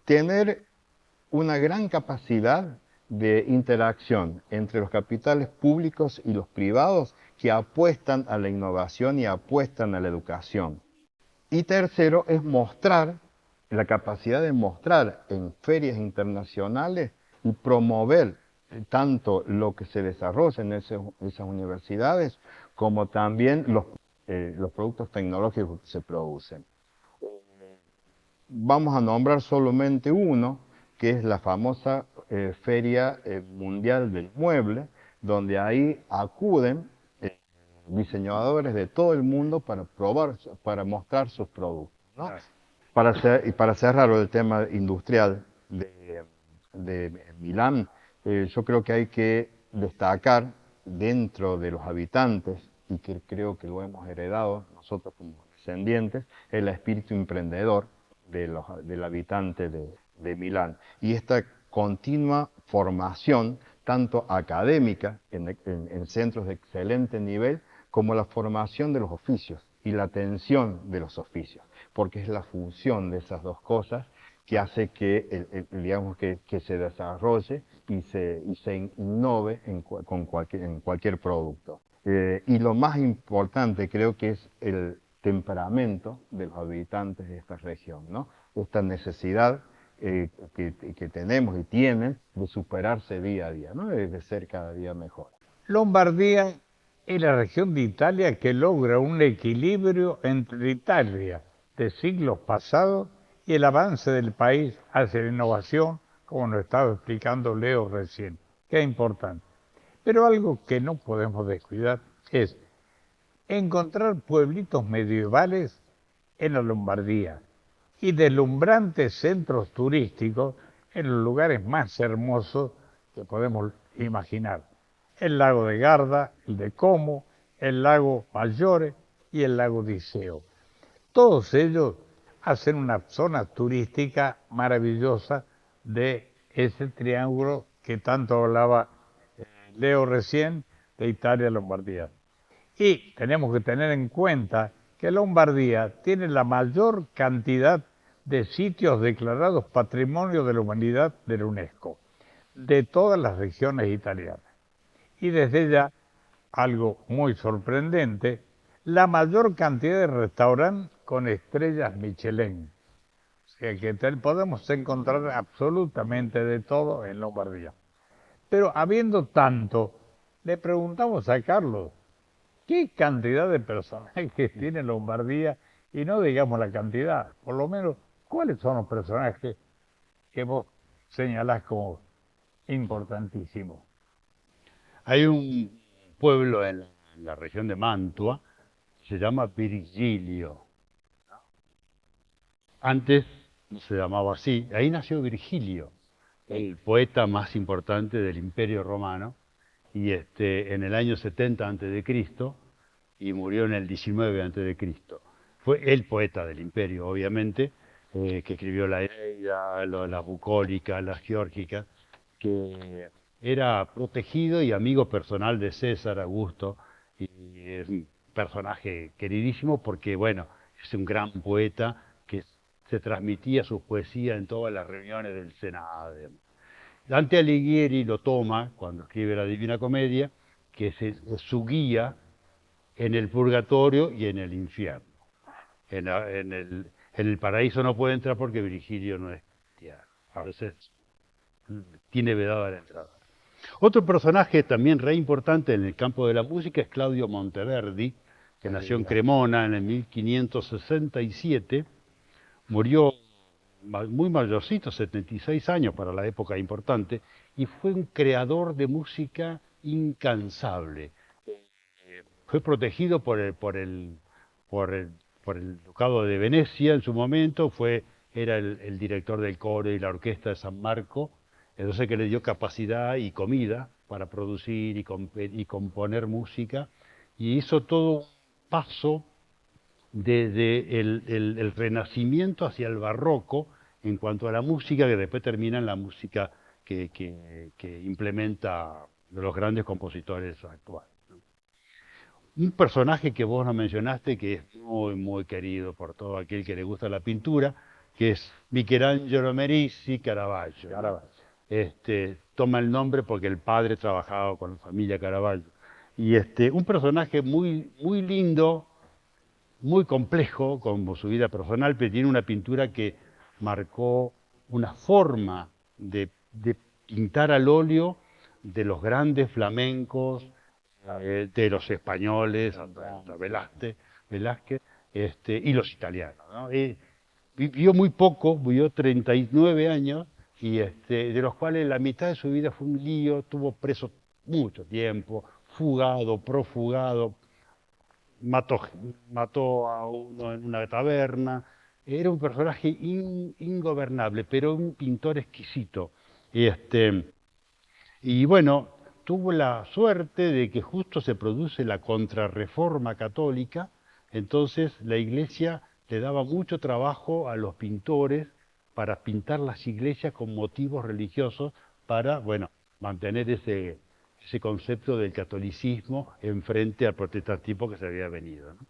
Tener una gran capacidad de interacción entre los capitales públicos y los privados que apuestan a la innovación y apuestan a la educación. Y tercero, es la capacidad de mostrar en ferias internacionales y promover tanto lo que se desarrolla en esas universidades como también los productos tecnológicos que se producen. Vamos a nombrar solamente uno, que es la famosa Feria Mundial del Mueble, donde ahí acuden diseñadores de todo el mundo para mostrar sus productos, ¿no? Para cerrar el tema industrial de Milán, yo creo que hay que destacar dentro de los habitantes, y que creo que lo hemos heredado nosotros como descendientes, el espíritu emprendedor del habitante de Milán. Y esta continua formación, tanto académica, en centros de excelente nivel, como la formación de los oficios y la atención de los oficios, porque es la función de esas dos cosas que hace que, digamos, que se desarrolle y se innove en cualquier producto. Y lo más importante creo que es el temperamento de los habitantes de esta región, ¿no? Esta necesidad que tenemos y tienen de superarse día a día, ¿no? De ser cada día mejor. Lombardía es la región de Italia que logra un equilibrio entre Italia de siglos pasados y el avance del país hacia la innovación, como nos estaba explicando Leo recién, que es importante. Pero algo que no podemos descuidar es encontrar pueblitos medievales en la Lombardía y deslumbrantes centros turísticos en los lugares más hermosos que podemos imaginar. El lago de Garda, el de Como, el lago Maggiore y el lago di Iseo. Todos ellos hacen una zona turística maravillosa de ese triángulo que tanto hablaba Leo recién, de Italia-Lombardía. Y tenemos que tener en cuenta que Lombardía tiene la mayor cantidad de sitios declarados Patrimonio de la Humanidad de la UNESCO, de todas las regiones italianas. Y desde ya, algo muy sorprendente, la mayor cantidad de restaurantes con estrellas Michelin. O sea que podemos encontrar absolutamente de todo en Lombardía. Pero habiendo tanto, le preguntamos a Carlos, ¿qué cantidad de personajes tiene Lombardía? Y no digamos la cantidad, por lo menos, ¿cuáles son los personajes que vos señalás como importantísimos? Hay un pueblo en la región de Mantua, se llama Virgilio. Antes no se llamaba así, ahí nació Virgilio. el poeta más importante del Imperio Romano, y en el año 70 a.C., y murió en el 19 a.C. Fue el poeta del imperio, obviamente, que escribió la Eneida, la bucólica, la geórgica, que era protegido y amigo personal de César Augusto, y es un personaje queridísimo porque, bueno, es un gran poeta que se transmitía su poesía en todas las reuniones del Senado. Dante Alighieri lo toma cuando escribe la Divina Comedia, que es su guía en el purgatorio y en el infierno. En el paraíso no puede entrar porque Virgilio no es cristiano. Entonces, tiene vedada la entrada. Otro personaje también re importante en el campo de la música es Claudio Monteverdi, que nació en Cremona en el 1567, murió muy mayorcito, 76 años para la época importante, y fue un creador de música incansable. Fue protegido por el Ducado de Venecia en su momento, era el director del coro y la orquesta de San Marco, entonces que le dio capacidad y comida para producir y componer música, y hizo todo un paso desde el Renacimiento hacia el Barroco en cuanto a la música, que después termina en la música que implementa los grandes compositores actuales. Un personaje que vos nos mencionaste que es muy, muy querido por todo aquel que le gusta la pintura, que es Michelangelo Merisi Caravaggio. Toma el nombre porque el padre trabajaba con la familia Caravaggio. Y un personaje muy, muy lindo, muy complejo, como su vida personal, pero tiene una pintura que marcó una forma de pintar al óleo de los grandes flamencos, de los españoles, Velázquez, y los italianos, ¿no? Vivió muy poco, vivió 39 años, y de los cuales la mitad de su vida fue un lío, estuvo preso mucho tiempo, fugado, profugado, mató a uno en una taberna. Era un personaje ingobernable, pero un pintor exquisito. Y bueno, tuvo la suerte de que justo se produce la Contrarreforma católica, entonces la Iglesia le daba mucho trabajo a los pintores para pintar las iglesias con motivos religiosos para, bueno, mantener ese concepto del catolicismo en frente al protestantismo que se había venido, ¿no?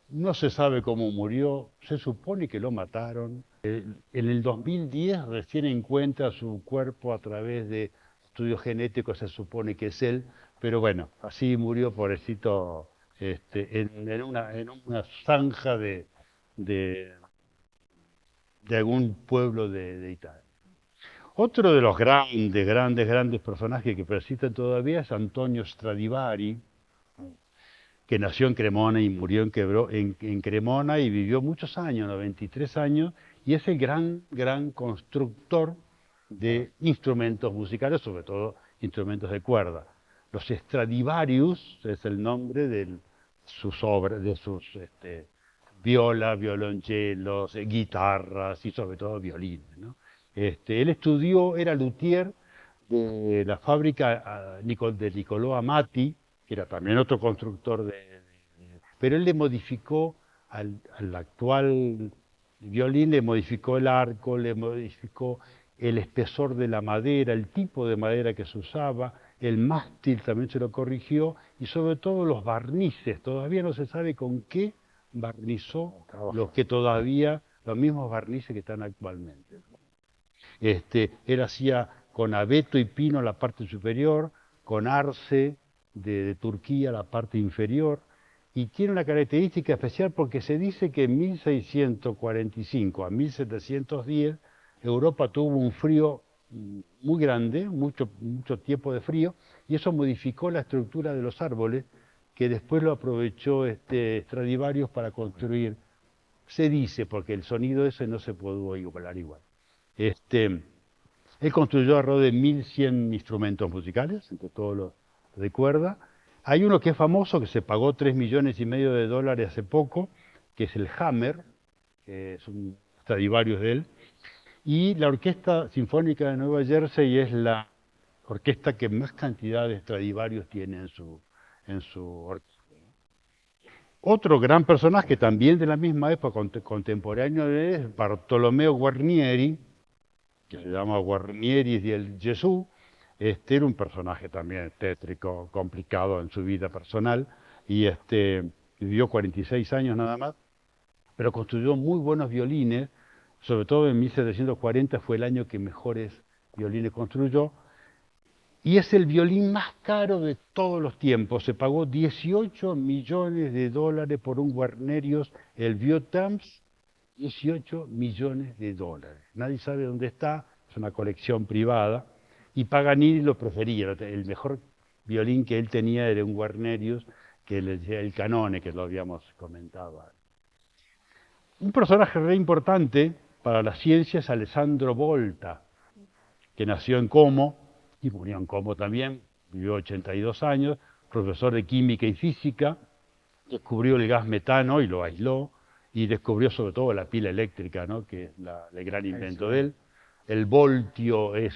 No se sabe cómo murió, se supone que lo mataron. En el 2010 recién encuentra su cuerpo a través de estudios genéticos, se supone que es él, pero bueno, así murió, pobrecito, en una zanja de algún pueblo de Italia. Otro de los grandes personajes que persisten todavía es Antonio Stradivari, que nació en Cremona y murió en Cremona y vivió muchos años, 93 años, y es el gran constructor de instrumentos musicales, sobre todo instrumentos de cuerda. Los Stradivarius es el nombre de sus obras, de sus violas, violonchelos, guitarras y sobre todo violines, ¿no? Él era luthier de la fábrica de Niccolò Amati, que era también otro constructor pero él le modificó al actual violín, le modificó el arco, le modificó el espesor de la madera, el tipo de madera que se usaba, el mástil también se lo corrigió, y sobre todo los barnices, todavía no se sabe con qué barnizó los mismos barnices que están actualmente. Él hacía con abeto y pino la parte superior, con arce de Turquía la parte inferior, y tiene una característica especial porque se dice que en 1645 a 1710 Europa tuvo un frío muy grande, mucho tiempo de frío, y eso modificó la estructura de los árboles, que después lo aprovechó Stradivarius para construir. Se dice, porque el sonido ese no se pudo igualar igual. Él construyó alrededor de 1100 instrumentos musicales, entre todos los de cuerda. Hay uno que es famoso, que se pagó $3,5 millones hace poco, que es el Hammer, que es un Stradivarius de él. Y la Orquesta Sinfónica de Nueva Jersey es la orquesta que más cantidad de Stradivarius tiene en su orquesta. Otro gran personaje también de la misma época, contemporáneo, es Bartolomeo Guarnieri, que se llama Guarnieri del Gesù. Era un personaje también tétrico, complicado en su vida personal, y vivió 46 años nada más, pero construyó muy buenos violines, sobre todo en 1740 fue el año que mejores violines construyó, y es el violín más caro de todos los tiempos. Se pagó 18 millones de dólares por un Guarnerius, el Vieux-Temps, 18 millones de dólares. Nadie sabe dónde está, es una colección privada, y Paganini lo prefería. El mejor violín que él tenía era un Guarnerius, que le decía el Canone, que lo habíamos comentado. Un personaje re importante para la ciencia es Alessandro Volta, que nació en Como, y murió en Como también, vivió 82 años, profesor de química y física, descubrió el gas metano y lo aisló, y descubrió sobre todo la pila eléctrica, ¿no? Que es el gran invento de él. El voltio es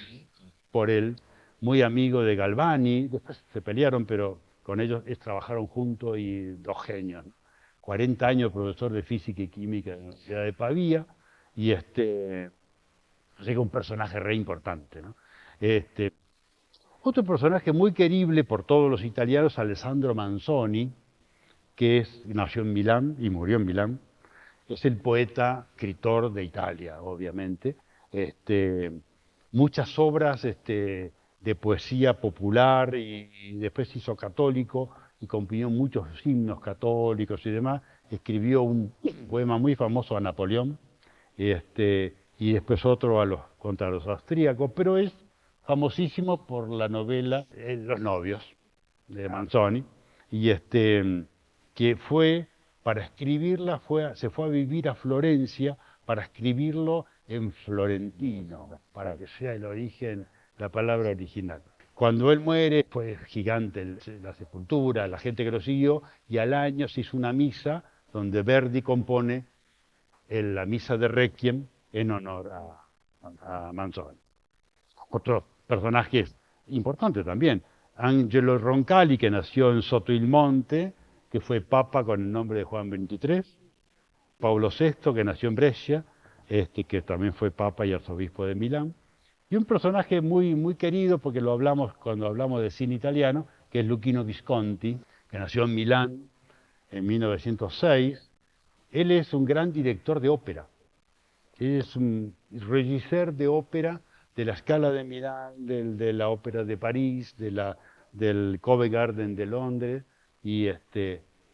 por él, muy amigo de Galvani, después se pelearon, pero con ellos trabajaron juntos y dos genios, ¿no? 40 años profesor de física y química en la Universidad de Pavía, y así que un personaje re importante, ¿no? Otro personaje muy querible por todos los italianos, Alessandro Manzoni, que nació en Milán y murió en Milán. Es el poeta, escritor de Italia, obviamente. Muchas obras de poesía popular, y después se hizo católico y componió muchos himnos católicos y demás. Escribió un poema muy famoso a Napoleón, y después otro contra los austríacos, pero es famosísimo por la novela Los novios, de Manzoni, y que fue, para escribirla, se fue a vivir a Florencia para escribirlo en florentino, para que sea el origen, la palabra original. Cuando él muere, fue gigante la sepultura, la gente que lo siguió, y al año se hizo una misa donde Verdi compone la misa de Requiem en honor a Manzoni. Otros personajes importantes también, Angelo Roncalli, que nació en Sotoilmonte, que fue papa con el nombre de Juan XXIII, Pablo VI, que nació en Brescia, que también fue papa y arzobispo de Milán, y un personaje muy, muy querido, porque lo hablamos cuando hablamos de cine italiano, que es Luchino Visconti, que nació en Milán en 1906. Él es un gran director de ópera, es un regisseur de ópera de la Scala de Milán, de la Ópera de París, del Covent Garden de Londres,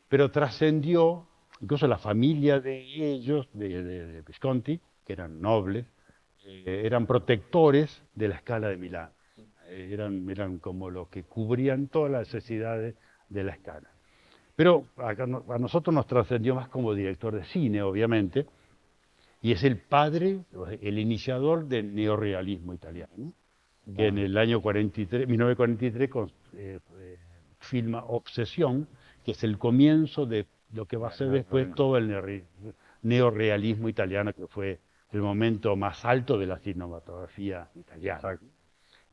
pero trascendió, incluso la familia de ellos, de Visconti, que eran nobles, eran protectores de la Scala de Milán, eran como los que cubrían todas las necesidades de la Scala. Pero a nosotros nos trascendió más como director de cine, obviamente, y es el padre, el iniciador del neorrealismo italiano, que en el año 1943 filma Obsesión, que es el comienzo de lo que va a ser después todo el neorrealismo italiano, que fue el momento más alto de la cinematografía italiana.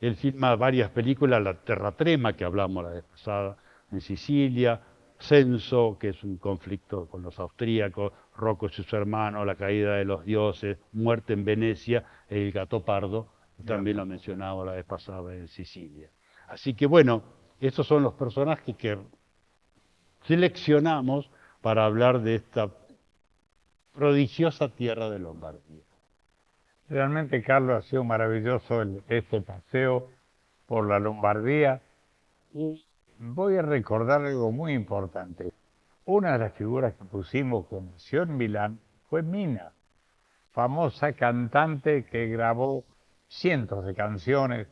Él filma varias películas, La Terratrema, que hablamos la vez pasada, en Sicilia, Censo, que es un conflicto con los austríacos, Rocco y sus hermanos, La caída de los dioses, Muerte en Venecia, El Gattopardo, también lo mencionaba la vez pasada en Sicilia. Así que bueno, estos son los personajes que seleccionamos para hablar de esta prodigiosa tierra de Lombardía. Realmente, Carlos, ha sido maravilloso este paseo por la Lombardía, y voy a recordar algo muy importante. Una de las figuras que pusimos que nació en Milán fue Mina, famosa cantante que grabó cientos de canciones.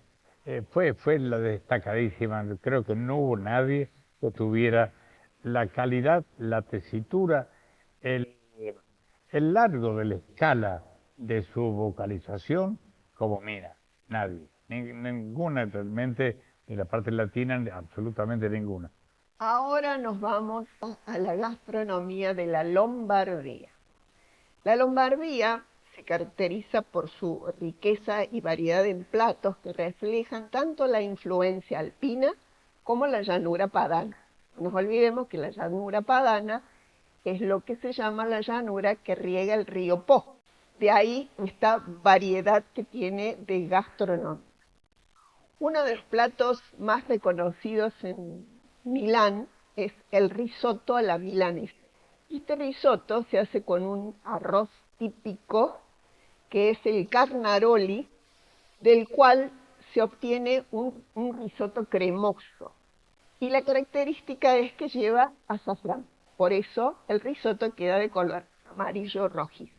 Fue la destacadísima. Creo que no hubo nadie que tuviera la calidad, la tesitura, el largo de la escala de su vocalización como Mina. Nadie. Ninguna realmente, de la parte latina, absolutamente ninguna. Ahora nos vamos a la gastronomía de la Lombardía. La Lombardía se caracteriza por su riqueza y variedad en platos que reflejan tanto la influencia alpina como la llanura padana. No nos olvidemos que la llanura padana es lo que se llama la llanura que riega el río Po. De ahí esta variedad que tiene de gastronomía. Uno de los platos más reconocidos en Milán es el risotto a la milanesa. Este risotto se hace con un arroz típico que es el carnaroli, del cual se obtiene un risotto cremoso. Y la característica es que lleva azafrán. Por eso el risotto queda de color amarillo rojizo.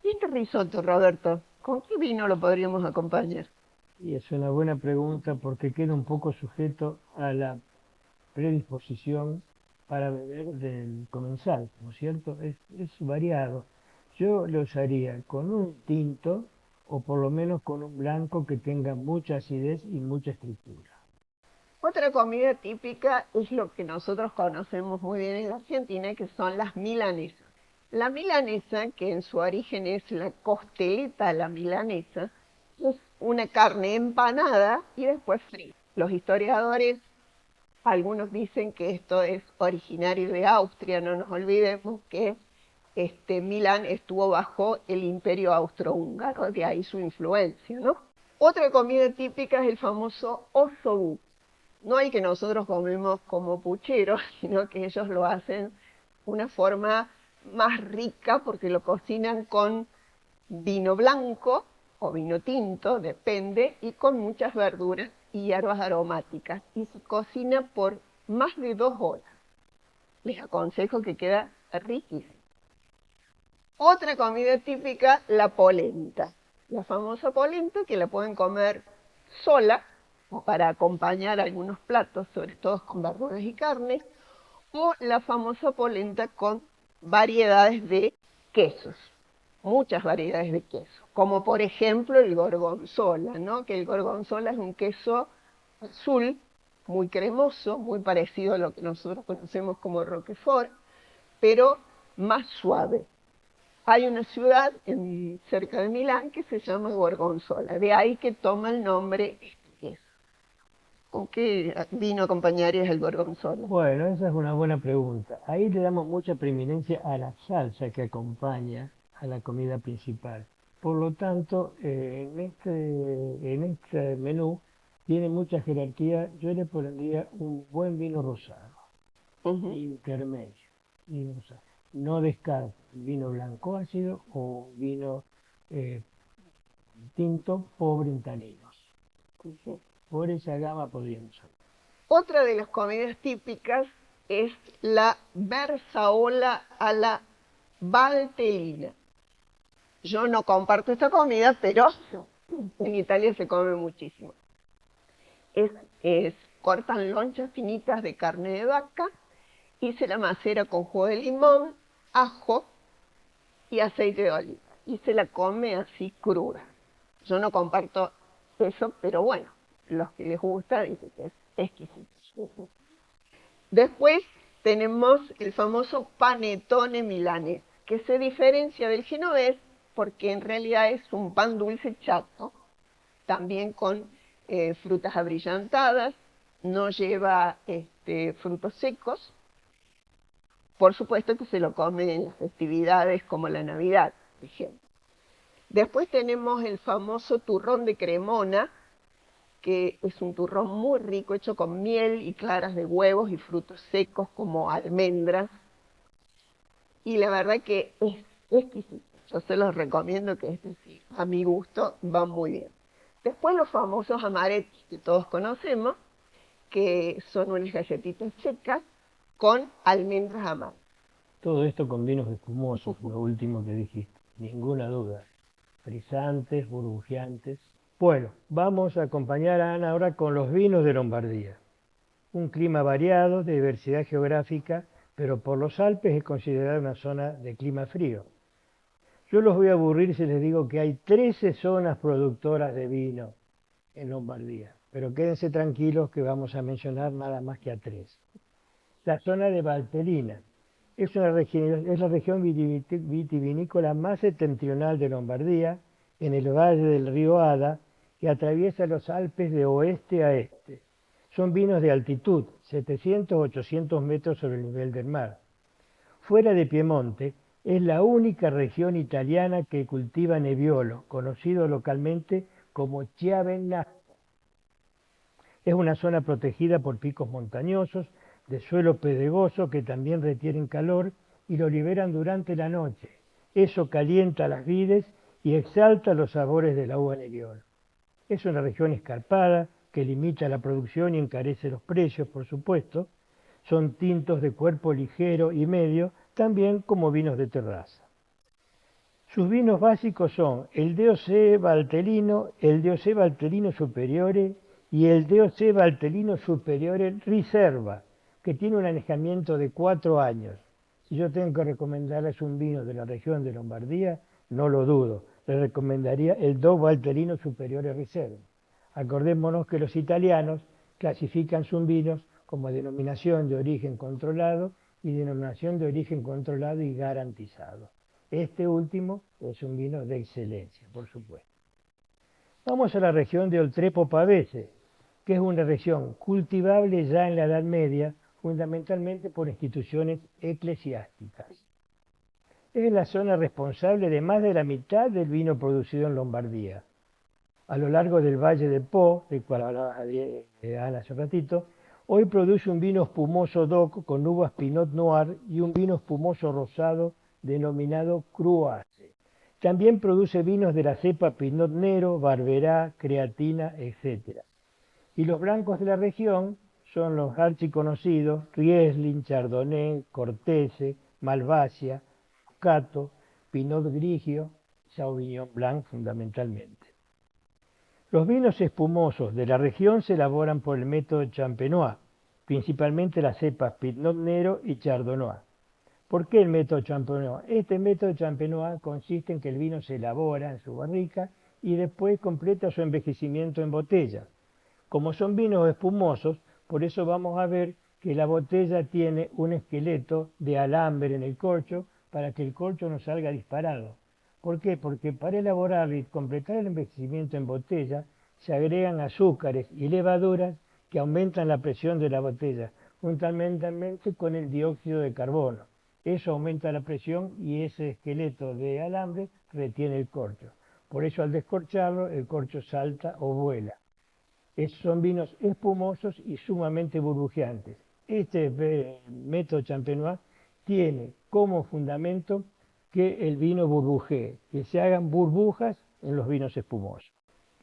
¿Y este risotto, Roberto, con qué vino lo podríamos acompañar? Y es una buena pregunta porque queda un poco sujeto a la predisposición para beber del comensal, ¿no es cierto? Es variado. Yo lo usaría con un tinto o por lo menos con un blanco que tenga mucha acidez y mucha estructura. Otra comida típica es lo que nosotros conocemos muy bien en la Argentina, que son las milanesas. La milanesa, que en su origen es la costeleta a la milanesa, es una carne empanada y después frita. Los historiadores, algunos dicen que esto es originario de Austria, no nos olvidemos que Milán estuvo bajo el imperio austrohúngaro, de ahí su influencia, ¿no? Otra comida típica es el famoso osobuco. No el que nosotros comemos como puchero, sino que ellos lo hacen de una forma más rica porque lo cocinan con vino blanco o vino tinto, depende, y con muchas verduras y hierbas aromáticas. Y se cocina por más de 2 horas. Les aconsejo que queda riquísimo. Otra comida típica, la polenta. La famosa polenta que la pueden comer sola o para acompañar algunos platos, sobre todo con verduras y carnes, o la famosa polenta con variedades de quesos, muchas variedades de queso, como por ejemplo el gorgonzola, ¿no? Que el gorgonzola es un queso azul, muy cremoso, muy parecido a lo que nosotros conocemos como Roquefort, pero más suave. Hay una ciudad cerca de Milán que se llama Gorgonzola, de ahí que toma el nombre este queso. ¿Con qué vino acompañarías el gorgonzola? Bueno, esa es una buena pregunta. Ahí le damos mucha preeminencia a la salsa que acompaña a la comida principal. Por lo tanto, en este menú tiene mucha jerarquía. Yo le pondría un buen vino rosado, intermedio. Vino rosado. No descarto vino blanco ácido o vino tinto pobre en taninos. Por esa gama podríamos hablar. Otra de las comidas típicas es la bersaola a la valtellina. Yo no comparto esta comida, pero en Italia se come muchísimo. Cortan lonchas finitas de carne de vaca y se la macera con jugo de limón, ajo y aceite de oliva. Y se la come así cruda. Yo no comparto eso, pero bueno, los que les gusta dicen que es exquisito. Después tenemos el famoso panettone milanés, que se diferencia del genovés porque en realidad es un pan dulce chato, también con frutas abrillantadas, no lleva frutos secos. Por supuesto que se lo come en las festividades como la Navidad, por ejemplo. Después tenemos el famoso turrón de Cremona, que es un turrón muy rico, hecho con miel y claras de huevos y frutos secos como almendras. Y la verdad que es exquisito. Yo se los recomiendo que sí, a mi gusto, va muy bien. Después los famosos amaretti que todos conocemos, que son unas galletitas secas con almendras amargas. Todo esto con vinos espumosos, lo último que dijiste, ninguna duda. Frisantes, burbujeantes. Bueno, vamos a acompañar a Ana ahora con los vinos de Lombardía. Un clima variado, de diversidad geográfica, pero por los Alpes es considerada una zona de clima frío. Yo los voy a aburrir si les digo que hay 13 zonas productoras de vino en Lombardía, pero quédense tranquilos que vamos a mencionar nada más que a 3. La zona de Valtellina, es la región vitivinícola más septentrional de Lombardía, en el valle del río Adda, que atraviesa los Alpes de oeste a este. Son vinos de altitud, 700-800 metros sobre el nivel del mar. Fuera de Piemonte, es la única región italiana que cultiva Nebbiolo, conocido localmente como Chiavenna. Es una zona protegida por picos montañosos, de suelo pedregoso que también retienen calor y lo liberan durante la noche. Eso calienta las vides y exalta los sabores de la uva Nebbiolo. Es una región escarpada que limita la producción y encarece los precios, por supuesto. Son tintos de cuerpo ligero y medio, también como vinos de terraza. Sus vinos básicos son el DOC Valtellino, el DOC Valtellino Superiore y el DOC Valtellino Superiore Riserva, que tiene un alejamiento de 4 años. Si yo tengo que recomendarles un vino de la región de Lombardía, no lo dudo, les recomendaría el DOC Valtellino Superiore Riserva. Acordémonos que los italianos clasifican sus vinos como denominación de origen controlado y denominación de origen controlado y garantizado. Este último es un vino de excelencia, por supuesto. Vamos a la región de Oltrepo Pavese, que es una región cultivable ya en la Edad Media, fundamentalmente por instituciones eclesiásticas. Es la zona responsable de más de la mitad del vino producido en Lombardía. A lo largo del Valle del Po, del cual hablaba Ana hace un ratito, hoy produce un vino espumoso DOC con uvas Pinot Noir y un vino espumoso rosado denominado Cruace. También produce vinos de la cepa Pinot Nero, Barberá, Creatina, etc. Y los blancos de la región son los archiconocidos Riesling, Chardonnay, Cortese, Malvasia, Moscato, Pinot Grigio, Sauvignon Blanc fundamentalmente. Los vinos espumosos de la región se elaboran por el método Champenois, principalmente las cepas Pinot Nero y Chardonnay. ¿Por qué el método Champenois? Este método Champenois consiste en que el vino se elabora en su barrica y después completa su envejecimiento en botella. Como son vinos espumosos, por eso vamos a ver que la botella tiene un esqueleto de alambre en el corcho para que el corcho no salga disparado. ¿Por qué? Porque para elaborar y completar el envejecimiento en botella se agregan azúcares y levaduras que aumentan la presión de la botella, juntamente con el dióxido de carbono. Eso aumenta la presión y ese esqueleto de alambre retiene el corcho. Por eso al descorcharlo el corcho salta o vuela. Son vinos espumosos y sumamente burbujeantes. Este método Champenois tiene como fundamento que el vino burbujee, que se hagan burbujas en los vinos espumosos.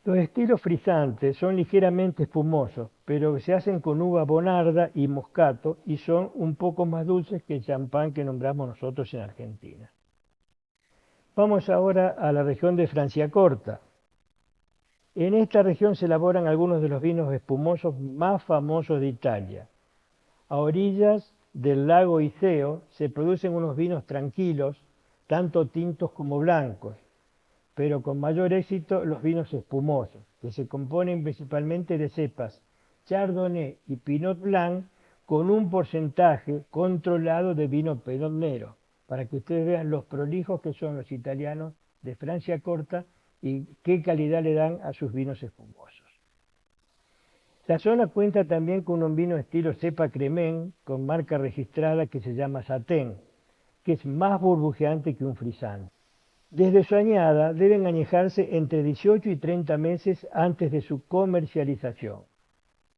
Los estilos frisantes son ligeramente espumosos, pero se hacen con uva bonarda y moscato y son un poco más dulces que el champán que nombramos nosotros en Argentina. Vamos ahora a la región de Franciacorta. En esta región se elaboran algunos de los vinos espumosos más famosos de Italia. A orillas del lago Iseo se producen unos vinos tranquilos, tanto tintos como blancos, pero con mayor éxito los vinos espumosos, que se componen principalmente de cepas Chardonnay y Pinot Blanc con un porcentaje controlado de vino Pinot Nero, para que ustedes vean los prolijos que son los italianos de Franciacorta y qué calidad le dan a sus vinos espumosos. La zona cuenta también con un vino estilo cepa Cremén, con marca registrada que se llama Satén, que es más burbujeante que un frisante. Desde su añada deben añejarse entre 18 y 30 meses antes de su comercialización.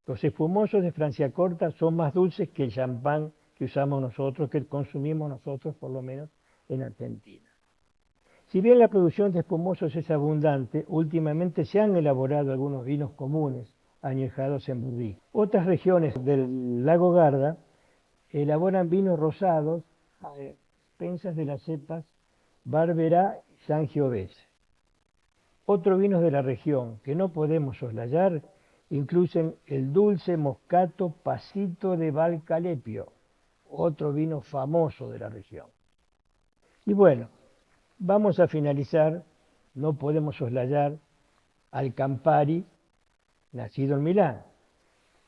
Los espumosos de Franciacorta son más dulces que el champán que usamos nosotros, que consumimos nosotros por lo menos en Argentina. Si bien la producción de espumosos es abundante, últimamente se han elaborado algunos vinos comunes añejados en barrica. Otras regiones del lago Garda elaboran vinos rosados a expensas de las cepas Barberá y Sangiovese. Otros vinos de la región que no podemos soslayar incluyen el dulce moscato Pasito de Valcalepio, otro vino famoso de la región. Y bueno, vamos a finalizar, no podemos soslayar al Campari, nacido en Milán.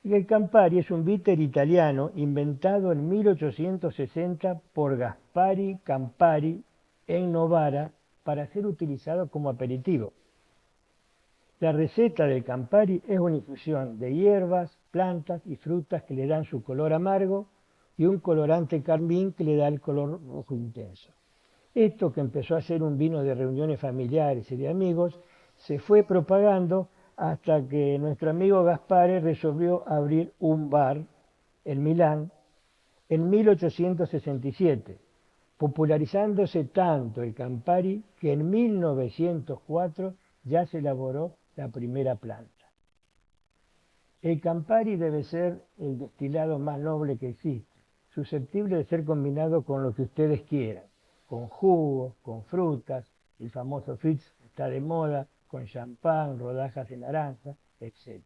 Y el Campari es un bitter italiano inventado en 1860 por Gaspari Campari en Novara para ser utilizado como aperitivo. La receta del Campari es una infusión de hierbas, plantas y frutas que le dan su color amargo y un colorante carmín que le da el color rojo intenso. Esto, que empezó a ser un vino de reuniones familiares y de amigos, se fue propagando hasta que nuestro amigo Gaspare resolvió abrir un bar en Milán en 1867, popularizándose tanto el Campari que en 1904 ya se elaboró la primera planta. El Campari debe ser el destilado más noble que existe, susceptible de ser combinado con lo que ustedes quieran, con jugos, con frutas, el famoso fizz está de moda, con champán, rodajas de naranja, etc.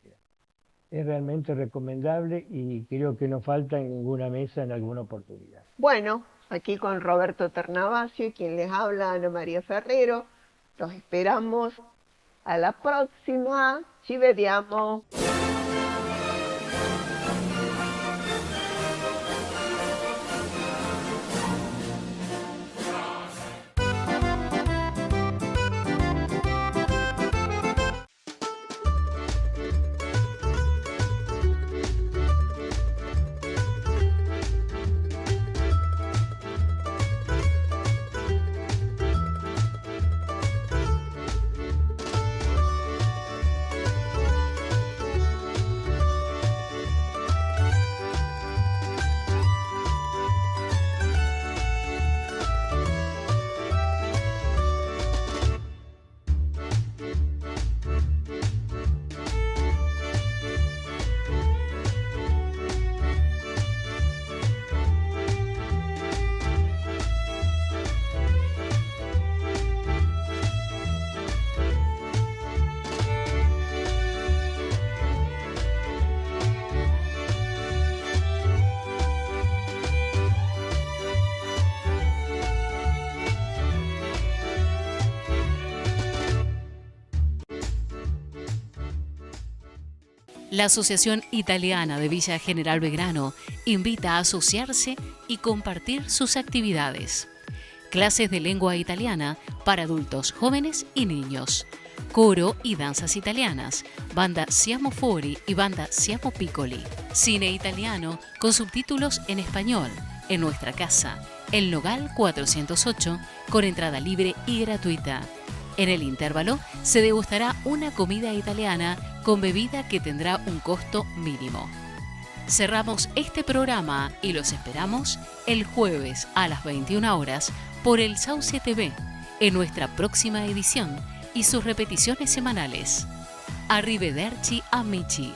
Es realmente recomendable y creo que no falta en ninguna mesa en alguna oportunidad. Bueno, aquí con Roberto Ternavasio y quien les habla, Ana María Ferrero. Los esperamos a la próxima. Ci vediamo. La Asociación Italiana de Villa General Belgrano invita a asociarse y compartir sus actividades. Clases de lengua italiana para adultos, jóvenes y niños. Coro y danzas italianas. Banda Siamo Fuori y banda Siamo Piccoli. Cine italiano con subtítulos en español. En nuestra casa. El Nogal 408 con entrada libre y gratuita. En el intervalo se degustará una comida italiana con bebida que tendrá un costo mínimo. Cerramos este programa y los esperamos el jueves a las 21 horas por el Sauce TV en nuestra próxima edición y sus repeticiones semanales. Arrivederci amici.